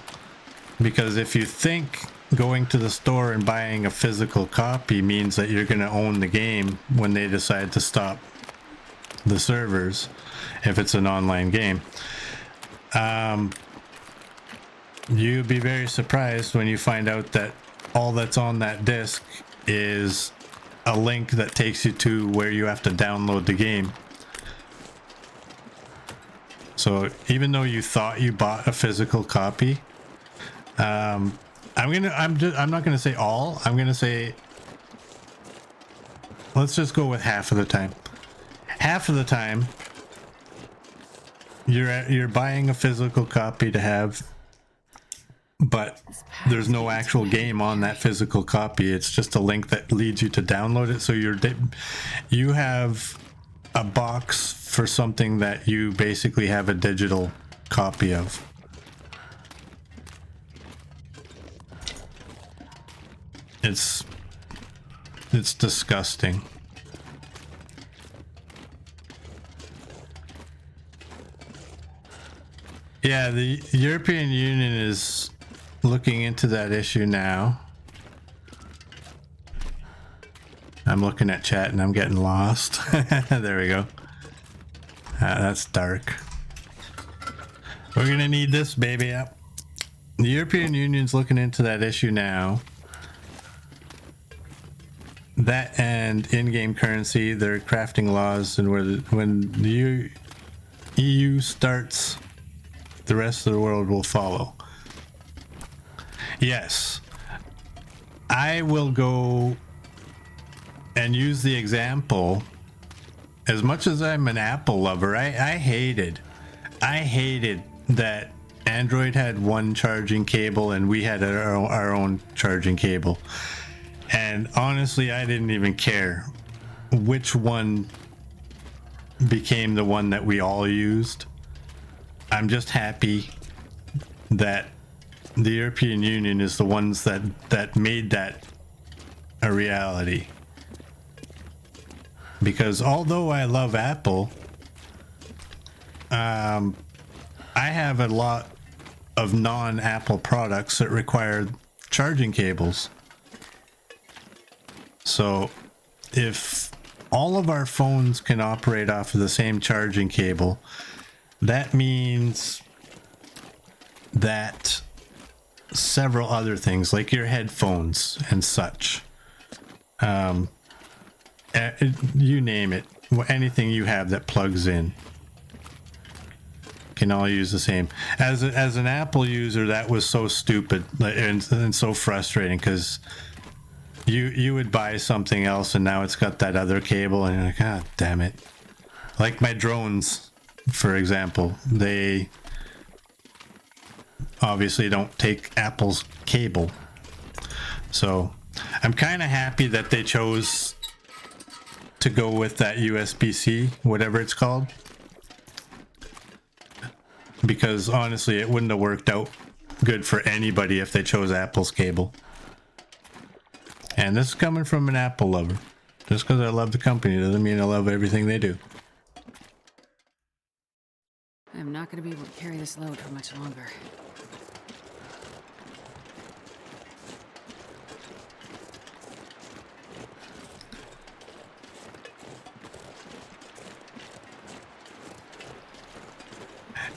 Because if you think going to the store and buying a physical copy means that you're going to own the game when they decide to stop the servers, if it's an online game, you'd be very surprised when you find out that all that's on that disc is a link that takes you to where you have to download the game. So even though you thought you bought a physical copy, I'm not gonna say all. I'm gonna say, let's just go with half of the time. Half of the time, you're buying a physical copy to have, but there's no actual game on that physical copy. It's just a link that leads you to download it. So you have a box for something that you basically have a digital copy of. It's disgusting. Yeah, the European Union is looking into that issue now. I'm looking at chat and I'm getting lost. There we go. That's dark. We're gonna need this baby up. The European Union's looking into that issue now. That and in-game currency, they're crafting laws, and when the EU starts, the rest of the world will follow. Yes, I will go and use the example. As much as I'm an Apple lover, I hated that Android had one charging cable and we had our own charging cable. And honestly, I didn't even care which one became the one that we all used. I'm just happy that the European Union is the ones that made that a reality. Because although I love Apple, I have a lot of non-Apple products that require charging cables. So if all of our phones can operate off of the same charging cable, that means that several other things like your headphones and such, you name it, anything you have that plugs in can all use the same. As an Apple user, that was so stupid and so frustrating, because you would buy something else and now it's got that other cable and you're like, ah, damn it. Like my drones, for example, they obviously don't take Apple's cable. So I'm kind of happy that they chose to go with that USB-C, whatever it's called, because honestly it wouldn't have worked out good for anybody if they chose Apple's cable. And this is coming from an Apple lover. Just because I love the company doesn't mean I love everything they do. I'm not going to be able to carry this load for much longer.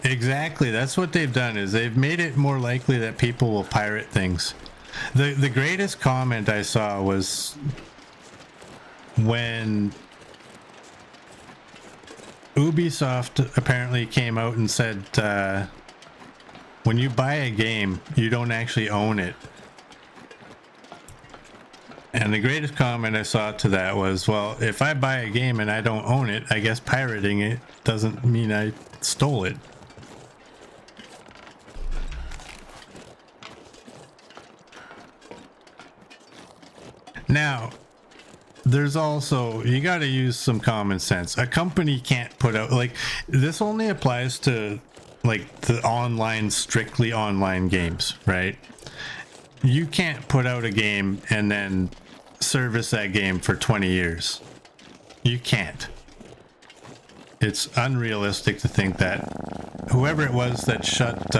Exactly, that's what they've done, is they've made it more likely that people will pirate things. The greatest comment I saw was when Ubisoft apparently came out and said, when you buy a game, you don't actually own it. And the greatest comment I saw to that was, well, if I buy a game and I don't own it, I guess pirating it doesn't mean I stole it. Now, there's also, you got to use some common sense. A company can't put out, like, this only applies to, like, the online, strictly online games, right? You can't put out a game and then service that game for 20 years. You can't. It's unrealistic to think that whoever it was that shut,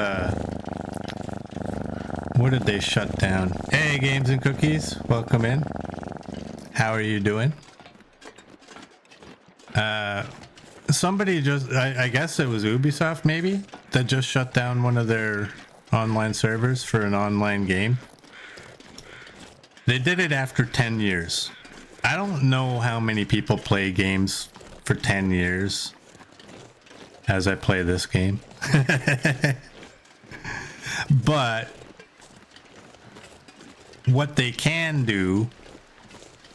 What did they shut down? Hey, Games and Cookies, welcome in. How are you doing? Somebody just, I guess it was Ubisoft maybe, that just shut down one of their online servers for an online game. They did it after 10 years. I don't know how many people play games for 10 years as I play this game. But what they can do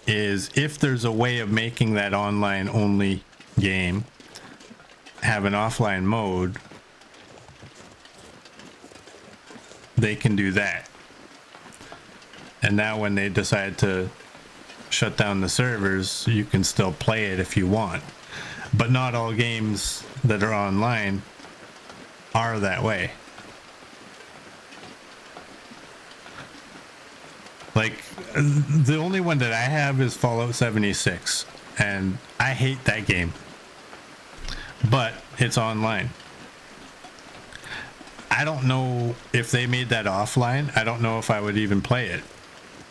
is, if there's a way of making that online only game have an offline mode, they can do that. And now when they decide to shut down the servers, you can still play it if you want. But not all games that are online are that way. Like, the only one that I have is Fallout 76, and I hate that game. But it's online. I don't know if they made that offline. I don't know if I would even play it.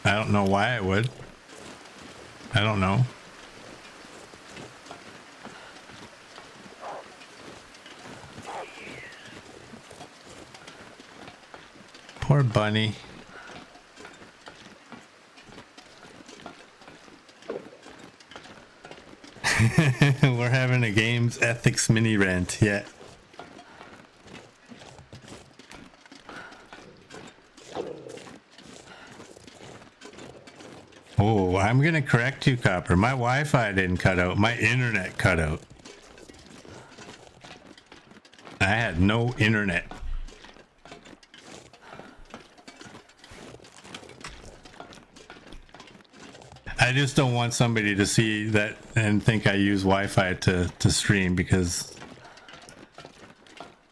I don't know why I would. I don't know. Poor bunny. We're having a games ethics mini rant, yeah. Oh, I'm gonna correct you, Copper. My Wi-Fi didn't cut out. My internet cut out. I had no internet. I just don't want somebody to see that and think I use Wi-Fi to stream, because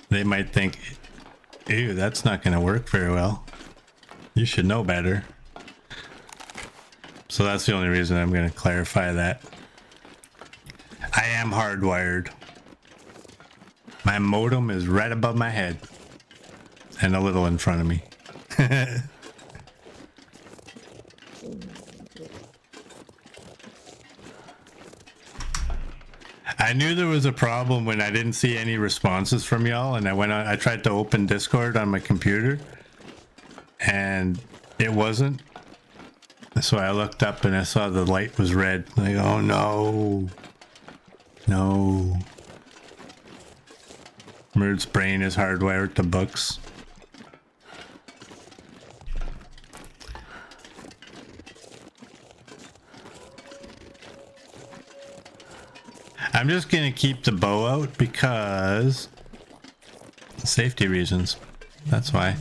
they might think, ew, that's not going to work very well. You should know better. So that's the only reason I'm going to clarify that. I am hardwired. My modem is right above my head and a little in front of me. I knew there was a problem when I didn't see any responses from y'all, and I tried to open Discord on my computer and it wasn't. So I looked up and I saw the light was red. Like, oh no. No. Merd's brain is hardwired to books. I'm just gonna keep the bow out because safety reasons. That's why.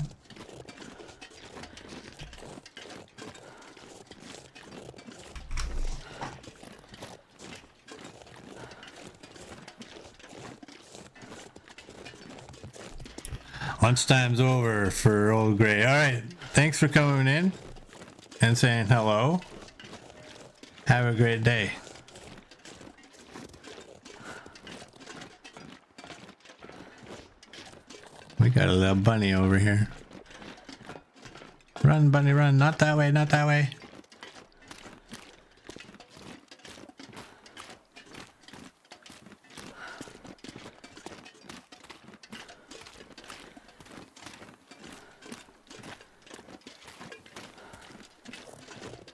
Lunchtime's over for old Gray. All right, thanks for coming in and saying hello. Have a great day. We got a little bunny over here. Run, bunny, run. Not that way, not that way.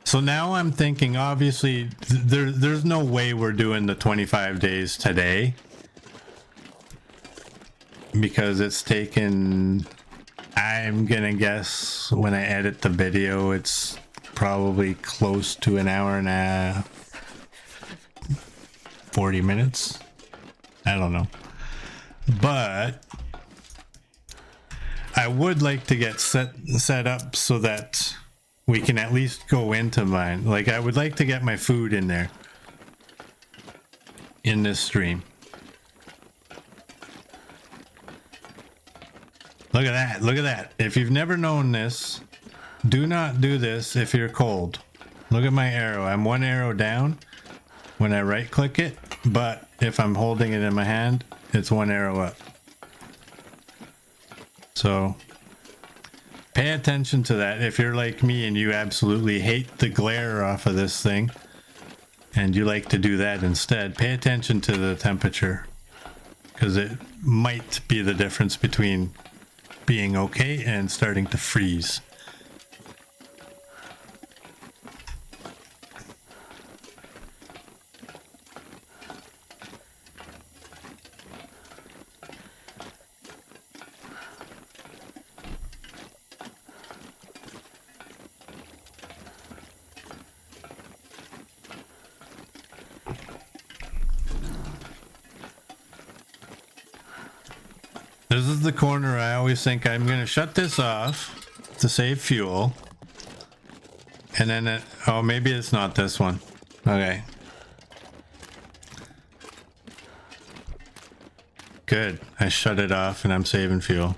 So now I'm thinking, obviously, there's no way we're doing the 25 days today, because it's taken, I'm gonna guess when I edit the video, it's probably close to an hour and a half, 40 minutes. I don't know. But I would like to get set up so that we can at least go into mine. Like, I would like to get my food in there in this stream. Look at that. Look at that. If you've never known this, do not do this if you're cold. Look at my arrow. I'm one arrow down when I right click it, but if I'm holding it in my hand, it's one arrow up. So Pay attention to that. If you're like me and you absolutely hate the glare off of this thing, and you like to do that instead, pay attention to the temperature, because it might be the difference between being okay and starting to freeze. This is the corner I always think I'm going to shut this off to save fuel. And then, oh, maybe it's not this one. Okay. Good. I shut it off and I'm saving fuel.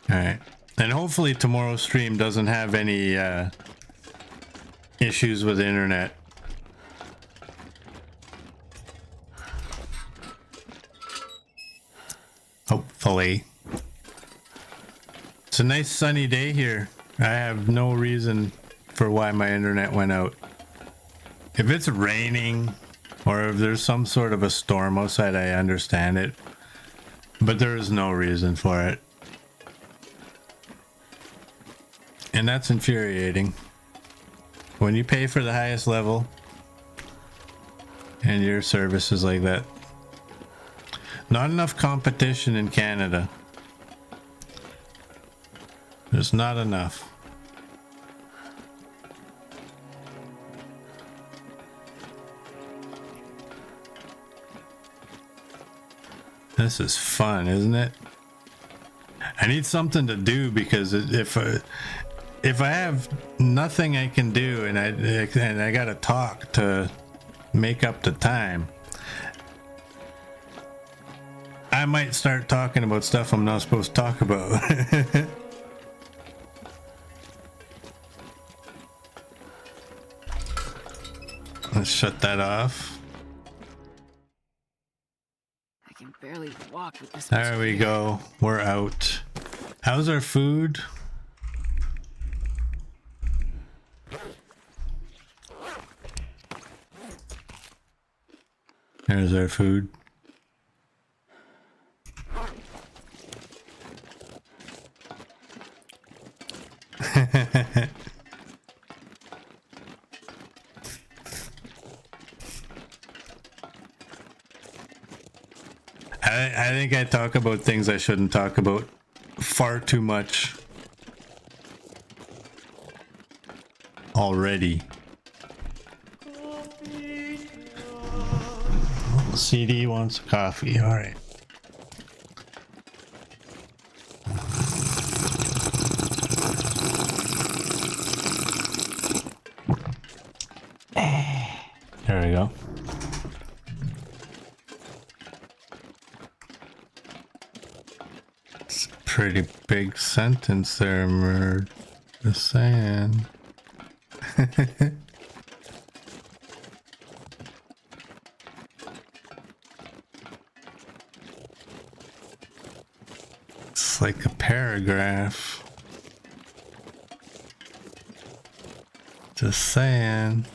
Alright. And hopefully tomorrow's stream doesn't have any issues with the internet. Hopefully. It's a nice sunny day here. I have no reason for why my internet went out. If it's raining or if there's some sort of a storm outside, I understand it. But there is no reason for it. And that's infuriating. When you pay for the highest level and your service is like that. Not enough competition in Canada. There's not enough. This is fun, isn't it? I need something to do because if I have nothing I can do and I gotta talk to make up the time, I might start talking about stuff I'm not supposed to talk about. Let's shut that off. I can barely walk with this. There we go. We're out. How's our food? There's our food. I think I talk about things I shouldn't talk about far too much already. CD wants coffee. All right. There we go. It's a pretty big sentence there, Murd. Just saying. It's like a paragraph. Just saying.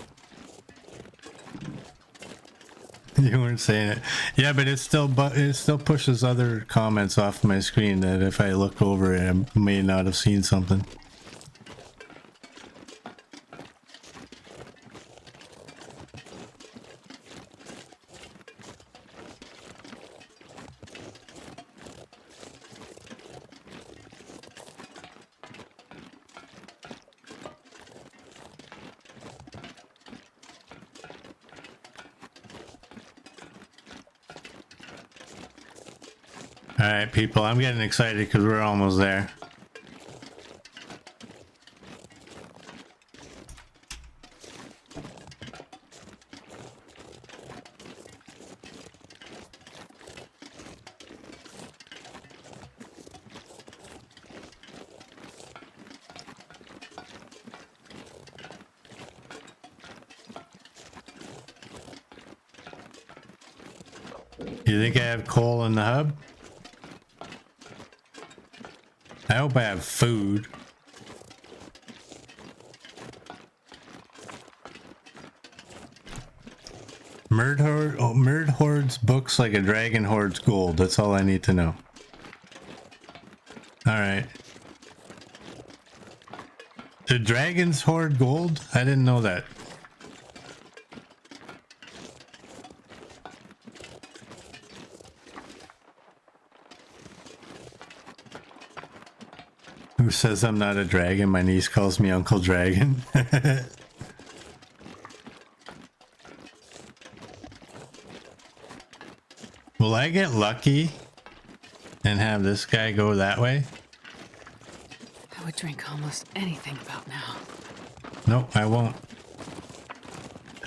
You weren't saying it. Yeah, but it still pushes other comments off my screen that if I look over it, I may not have seen something. Alright, people, I'm getting excited because we're almost there. You think I have coal in the hub? I hope I have food. Merd hoards books like a dragon hoards gold. That's all I need to know. Alright. Do dragons hoard gold? I didn't know that. Who says I'm not a dragon? My niece calls me Uncle Dragon. Will I get lucky and have this guy go that way? I would drink almost anything about now. Nope, I won't.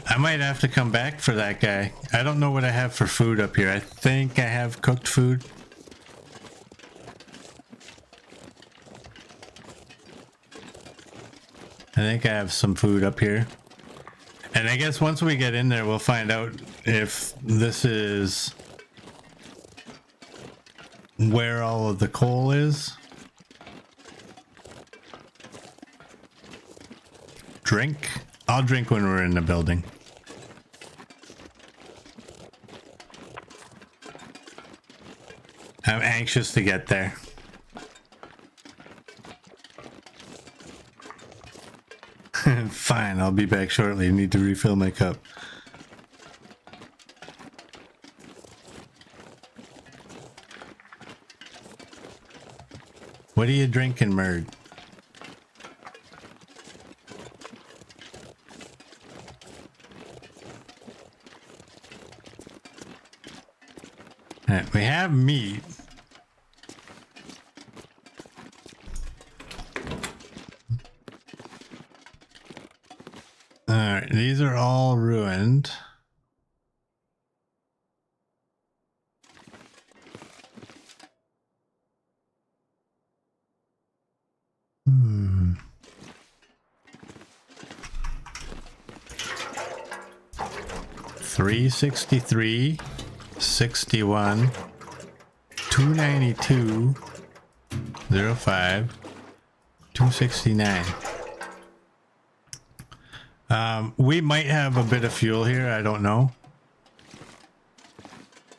I might have to come back for that guy. I don't know what I have for food up here. I think I have cooked food. I think I have some food up here. And I guess once we get in there, we'll find out if this is where all of the coal is. Drink? I'll drink when we're in the building. I'm anxious to get there. Fine, I'll be back shortly. I need to refill my cup. What are you drinking, Merd? Alright, we have meat. Alright, these are all ruined. Hmm. 363, 61, 292, 05, 269. We might have a bit of fuel here. I don't know.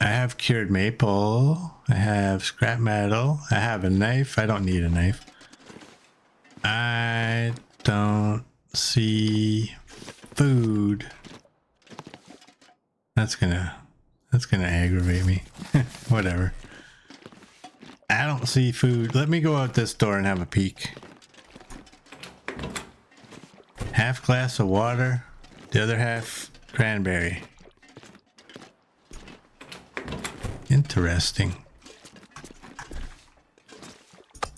I have cured maple. I have scrap metal. I have a knife. I don't need a knife. I don't see food. That's gonna aggravate me. Whatever. I don't see food. Let me go out this door and have a peek. Half glass of water, the other half cranberry. Interesting.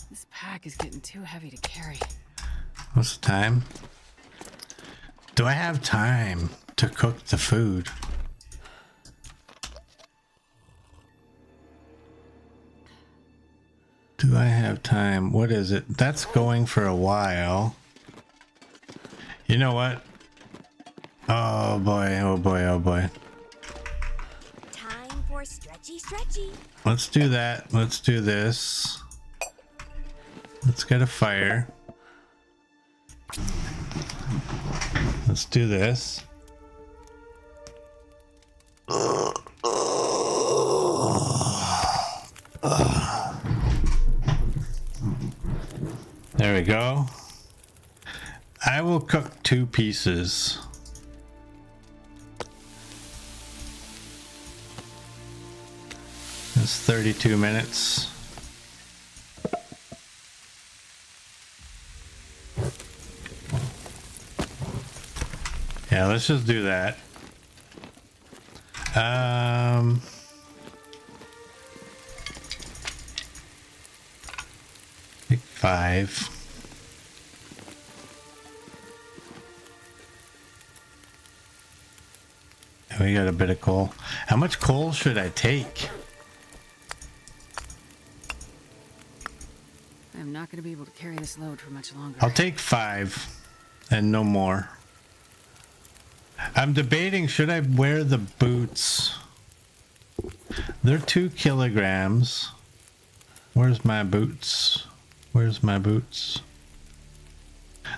This pack is getting too heavy to carry. What's the time? Do I have time to cook the food? Do I have time? What is it? That's going for a while. You know what? Oh boy, oh boy, oh boy. Time for stretchy. Let's do that. Let's do this. Let's get a fire. Let's do this. There we go. I will cook 2 pieces. That's 32 minutes. Yeah, let's just do that. Pick 5. We got a bit of coal. How much coal should I take? I'm not going to be able to carry this load for much longer. I'll take 5 and no more. I'm debating, should I wear the boots They're 2 kilograms. Where's my boots? Where's my boots?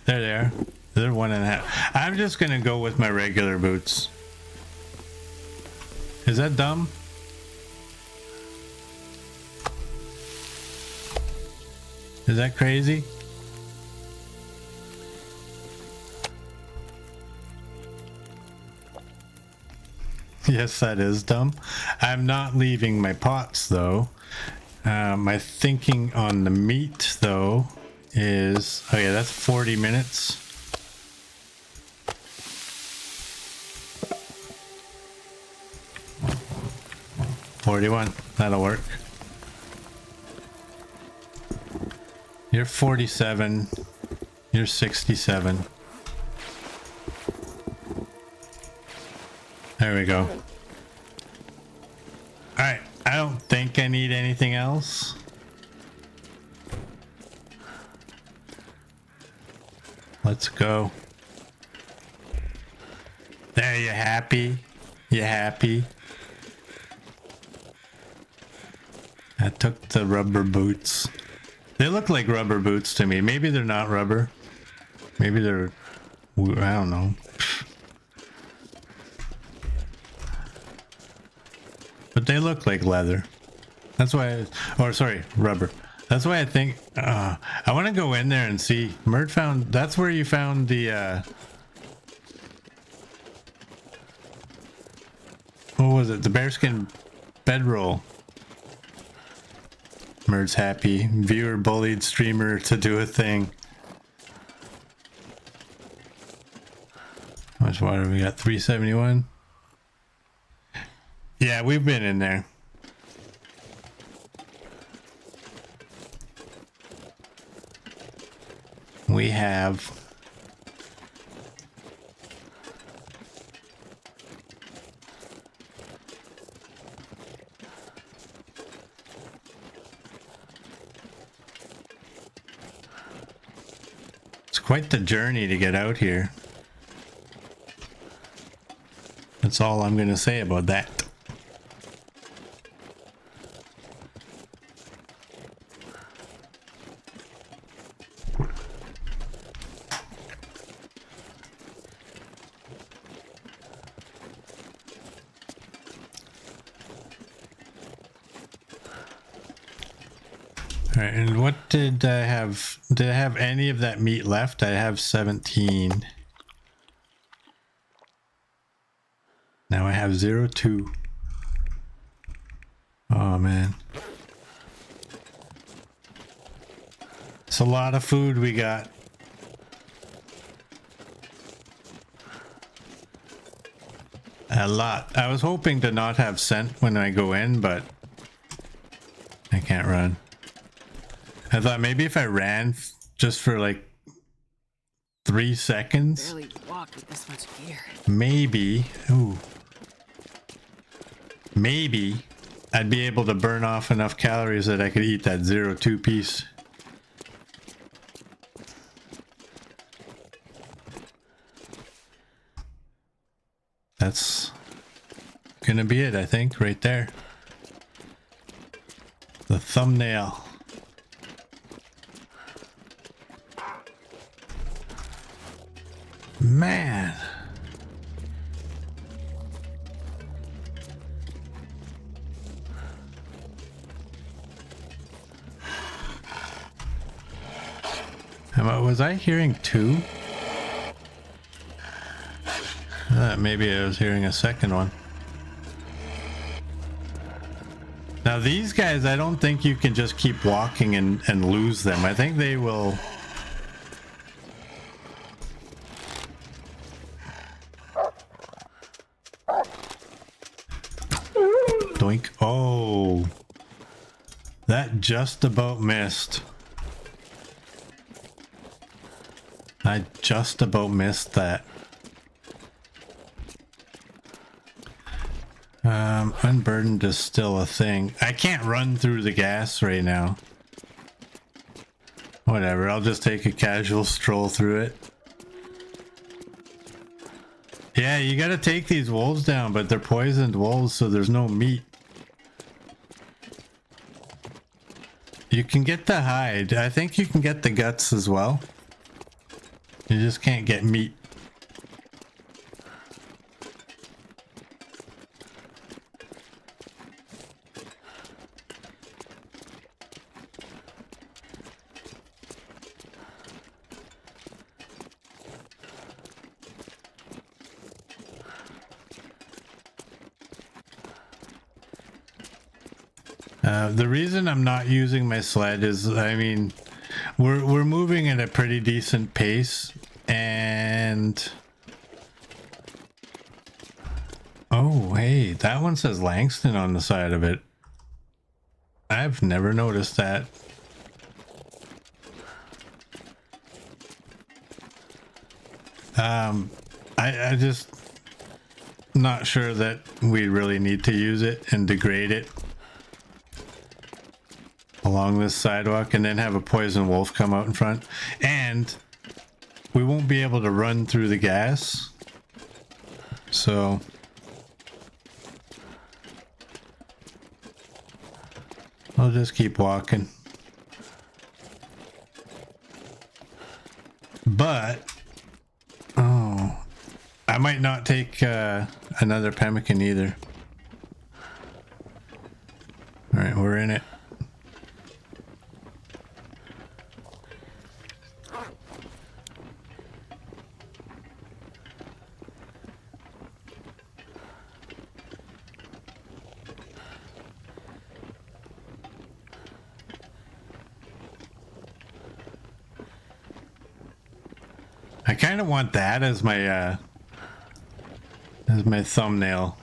There they are. They're 1.5. I'm just gonna go with my regular boots. Is that dumb? Is that crazy? Yes, that is dumb. I'm not leaving my pots though. My thinking on the meat though is, oh yeah, that's 40 minutes. $41. That'll work. You're 47. You're 67. There we go. Alright, I don't think I need anything else. Let's go. There, you happy? You happy? I took the rubber boots. They look like rubber boots to me. Maybe they're not rubber. Maybe they're... I don't know. But they look like leather. That's why or sorry, rubber. That's why I think I want to go in there and see. Mert found, that's where you found the what was it? The bearskin bedroll. Mert's happy. Viewer bullied streamer to do a thing. How much water we got? 371. Yeah, we've been in there. We have. It's quite the journey to get out here. That's all I'm going to say about that. Alright, and what did I have? Did I have any of that meat left? I have 17. Now I have 02. Oh man. It's a lot of food we got. A lot. I was hoping to not have scent when I go in, but I can't run. I thought maybe if I ran just for like 3 seconds. Barely walked with this much gear. Maybe. Ooh. Maybe I'd be able to burn off enough calories that I could eat that 02 piece. That's gonna be it, I think, right there. The thumbnail. Man. Was I hearing 2? Maybe I was hearing a second one. Now these guys, I don't think you can just keep walking and lose them. I think they will... Doink. Oh. That just about missed. I just about missed that. Unburdened is still a thing. I can't run through the gas right now. Whatever, I'll just take a casual stroll through it. Yeah, you gotta take these wolves down, but they're poisoned wolves, so there's no meat. You can get the hide. I think you can get the guts as well. You just can't get meat. The reason I'm not using my sled is, I mean, we're moving at a pretty decent pace, and oh, hey, that one says Langston on the side of it. I've never noticed that. I just not sure that we really need to use it and degrade it along this sidewalk and then have a poison wolf come out in front, and we won't be able to run through the gas, so I'll just keep walking. But oh, I might not take another pemmican either. All right, we're in it. I kind of want that as my thumbnail,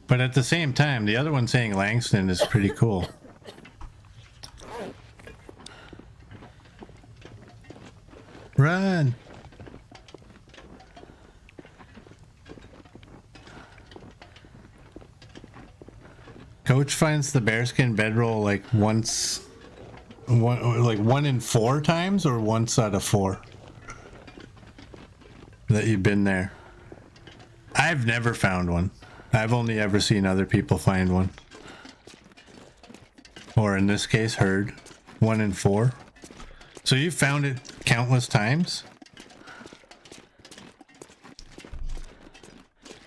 but at the same time, the other one saying Langston is pretty cool. Run! Coach finds the bearskin bedroll like once. Like 1 in 4 times, or once out of 4 that you've been there? I've never found one. I've only ever seen other people find one, or in this case heard 1 in 4. So you found it countless times.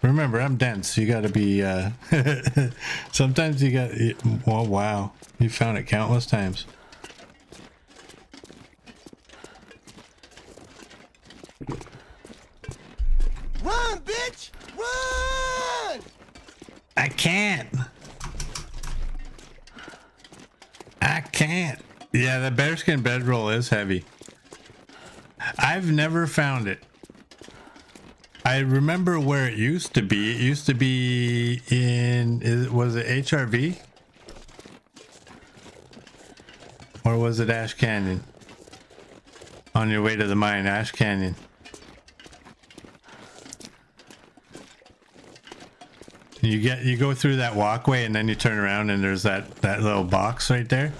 Remember, I'm dense. You got to be sometimes you got, oh wow, you found it countless times. Run, bitch! Run! I can't. Yeah, the bearskin bedroll is heavy. I've never found it. I remember where it used to be. It used to be in, was it HRV? Or was it Ash Canyon? On your way to the mine, Ash Canyon. You go through that walkway and then you turn around and there's that little box right there.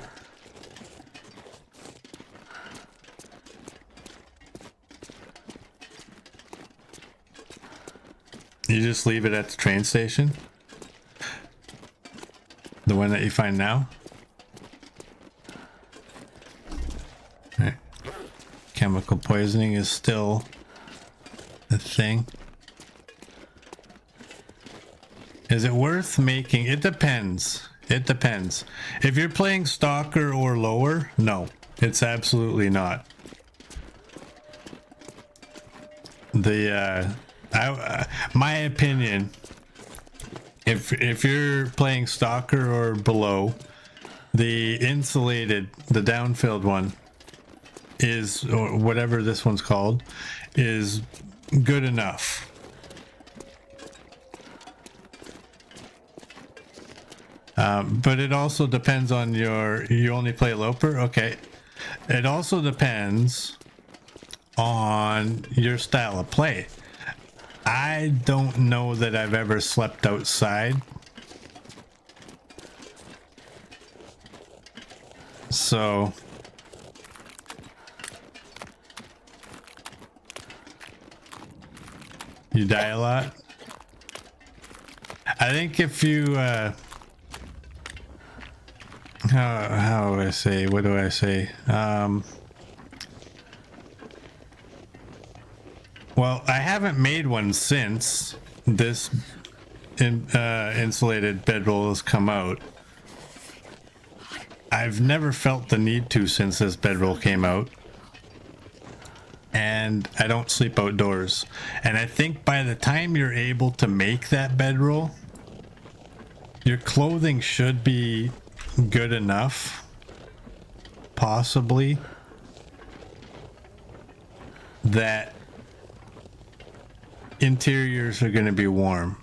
You just leave it at the train station. The one that you find now. Right. Chemical poisoning is still a thing. Is it worth making? It depends. It depends. If you're playing Stalker or lower, no, it's absolutely not. My opinion, if you're playing Stalker or below, the insulated, the downfilled one is, or whatever this one's called, is good enough. But it also depends on you only play Loper? Okay. It also depends on your style of play. I don't know that I've ever slept outside. So you die a lot? I think if you how do I say? What do I say? Well, I haven't made one since this insulated bedroll has come out. I've never felt the need to since this bedroll came out. And I don't sleep outdoors. And I think by the time you're able to make that bedroll, your clothing should be good enough, possibly, that interiors are going to be warm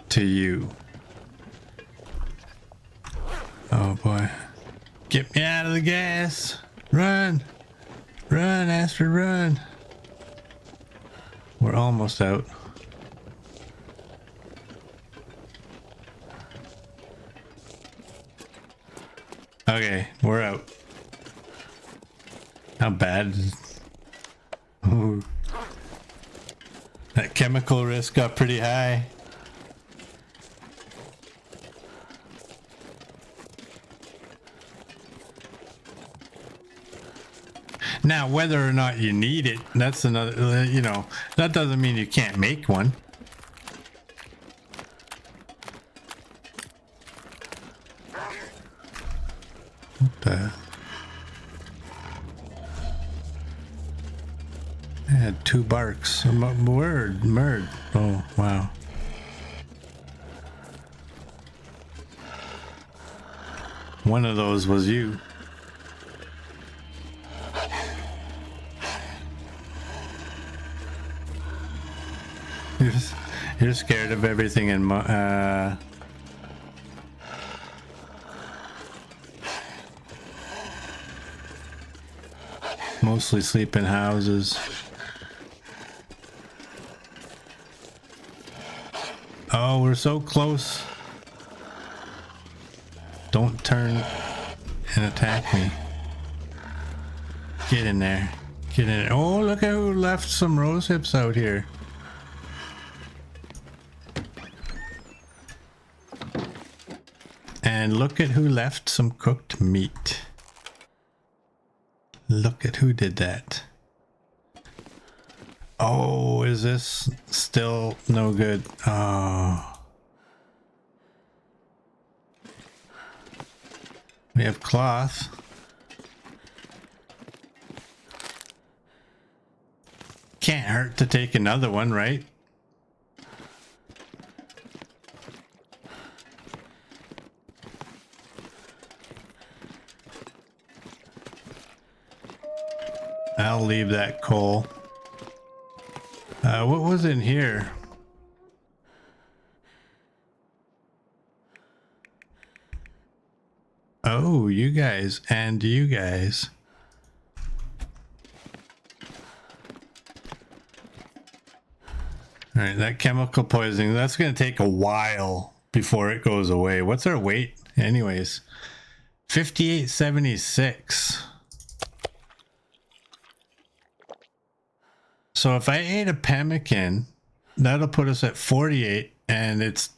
to you. Oh boy. Get me out of the gas. Run. Run, Astrid, run. We're almost out. Okay, we're out. How bad is... Ooh. That chemical risk got pretty high. Now, whether or not you need it, that's another, you know, that doesn't mean you can't make one. What the? I had 2 barks. Murd. Oh, wow. One of those was you. You're scared of everything in mostly sleep in houses. Oh, we're so close. Don't turn and attack me. Get in there. Get in there. Oh, look at who left some rose hips out here. And look at who left some cooked meat. Look at who did that. Oh, is this still no good? Oh. We have cloth. Can't hurt to take another one, right? I'll leave that coal. What was in here? Oh, you guys and you guys. All right, that chemical poisoning, that's going to take a while before it goes away. What's our weight anyways? 5876. So if I ate a pemmican, that'll put us at 48, and it's,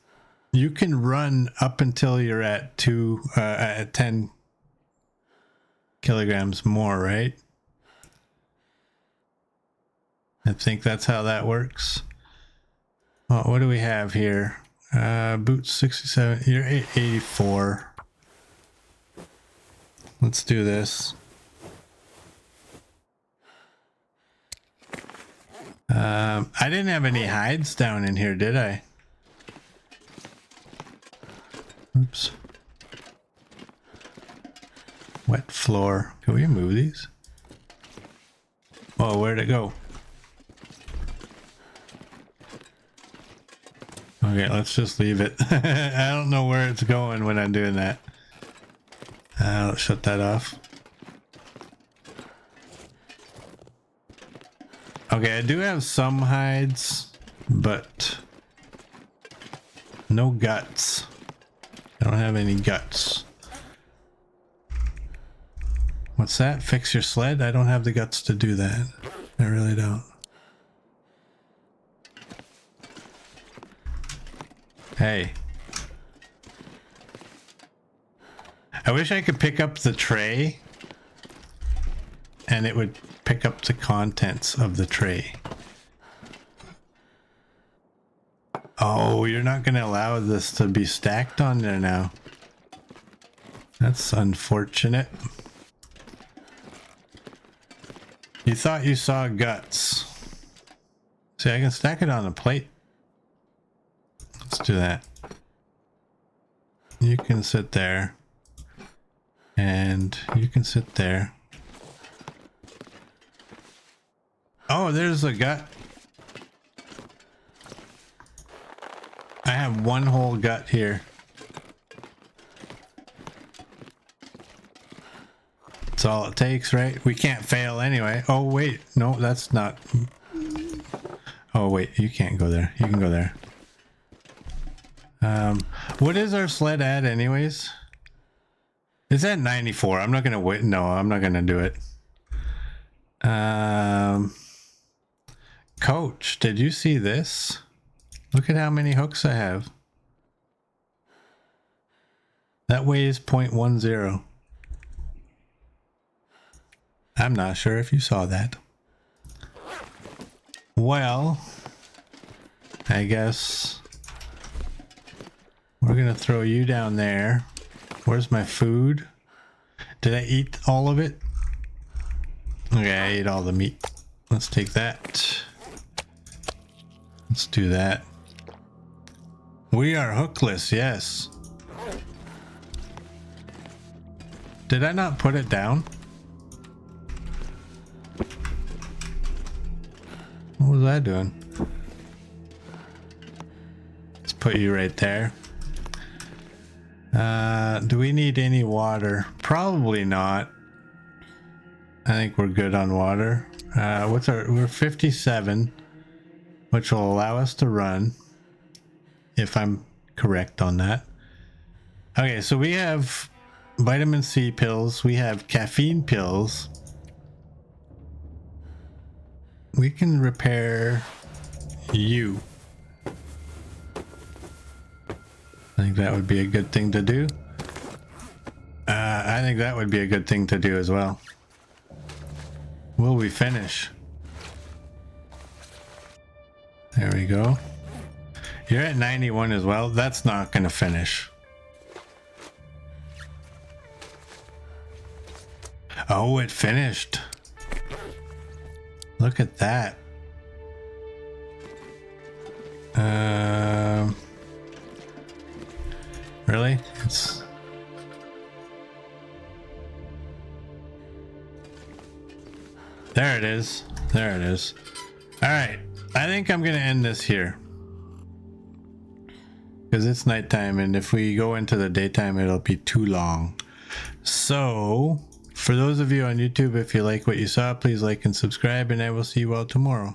you can run up until you're at 10 kilograms more, right? I think that's how that works. Oh, what do we have here? Boots 67, you're 84. Let's do this. I didn't have any hides down in here, did I? Oops. Wet floor. Can we move these? Oh, where'd it go? Okay, let's just leave it. I don't know where it's going when I'm doing that. Let's shut that off. Okay, I do have some hides, but no guts. I don't have any guts. What's that? Fix your sled? I don't have the guts to do that. I really don't. Hey. I wish I could pick up the tray and it would pick up the contents of the tray. Oh, you're not going to allow this to be stacked on there now. That's unfortunate. You thought you saw guts. See, I can stack it on a plate. Let's do that. You can sit there. And you can sit there. Oh, there's a gut. I have one whole gut here. That's all it takes, right? We can't fail anyway. Oh, wait. No, that's not. Oh, wait. You can't go there. You can go there. What is our sled at anyways? It's at 94. I'm not going to wait. No, I'm not going to do it. Coach, did you see this? Look at how many hooks I have. That weighs 0.10. I'm not sure if you saw that. Well, I guess we're gonna throw you down there. Where's my food? Did I eat all of it? Okay, I ate all the meat. Let's take that. Let's do that. We are hookless, yes. Did I not put it down? What was I doing? Let's put you right there. Do we need any water? Probably not. I think we're good on water. We're 57, which will allow us to run, if I'm correct on that. Okay, so we have vitamin C pills, we have caffeine pills. We can repair you. I think that would be a good thing to do. I think that would be a good thing to do as well. Will we finish? There we go. You're at 91 as well. That's not going to finish. Oh, it finished. Look at that. Really? It's... There it is. There it is. All right. I think I'm going to end this here. Because it's nighttime, and if we go into the daytime, it'll be too long. So, for those of you on YouTube, if you like what you saw, please like and subscribe, and I will see you all tomorrow.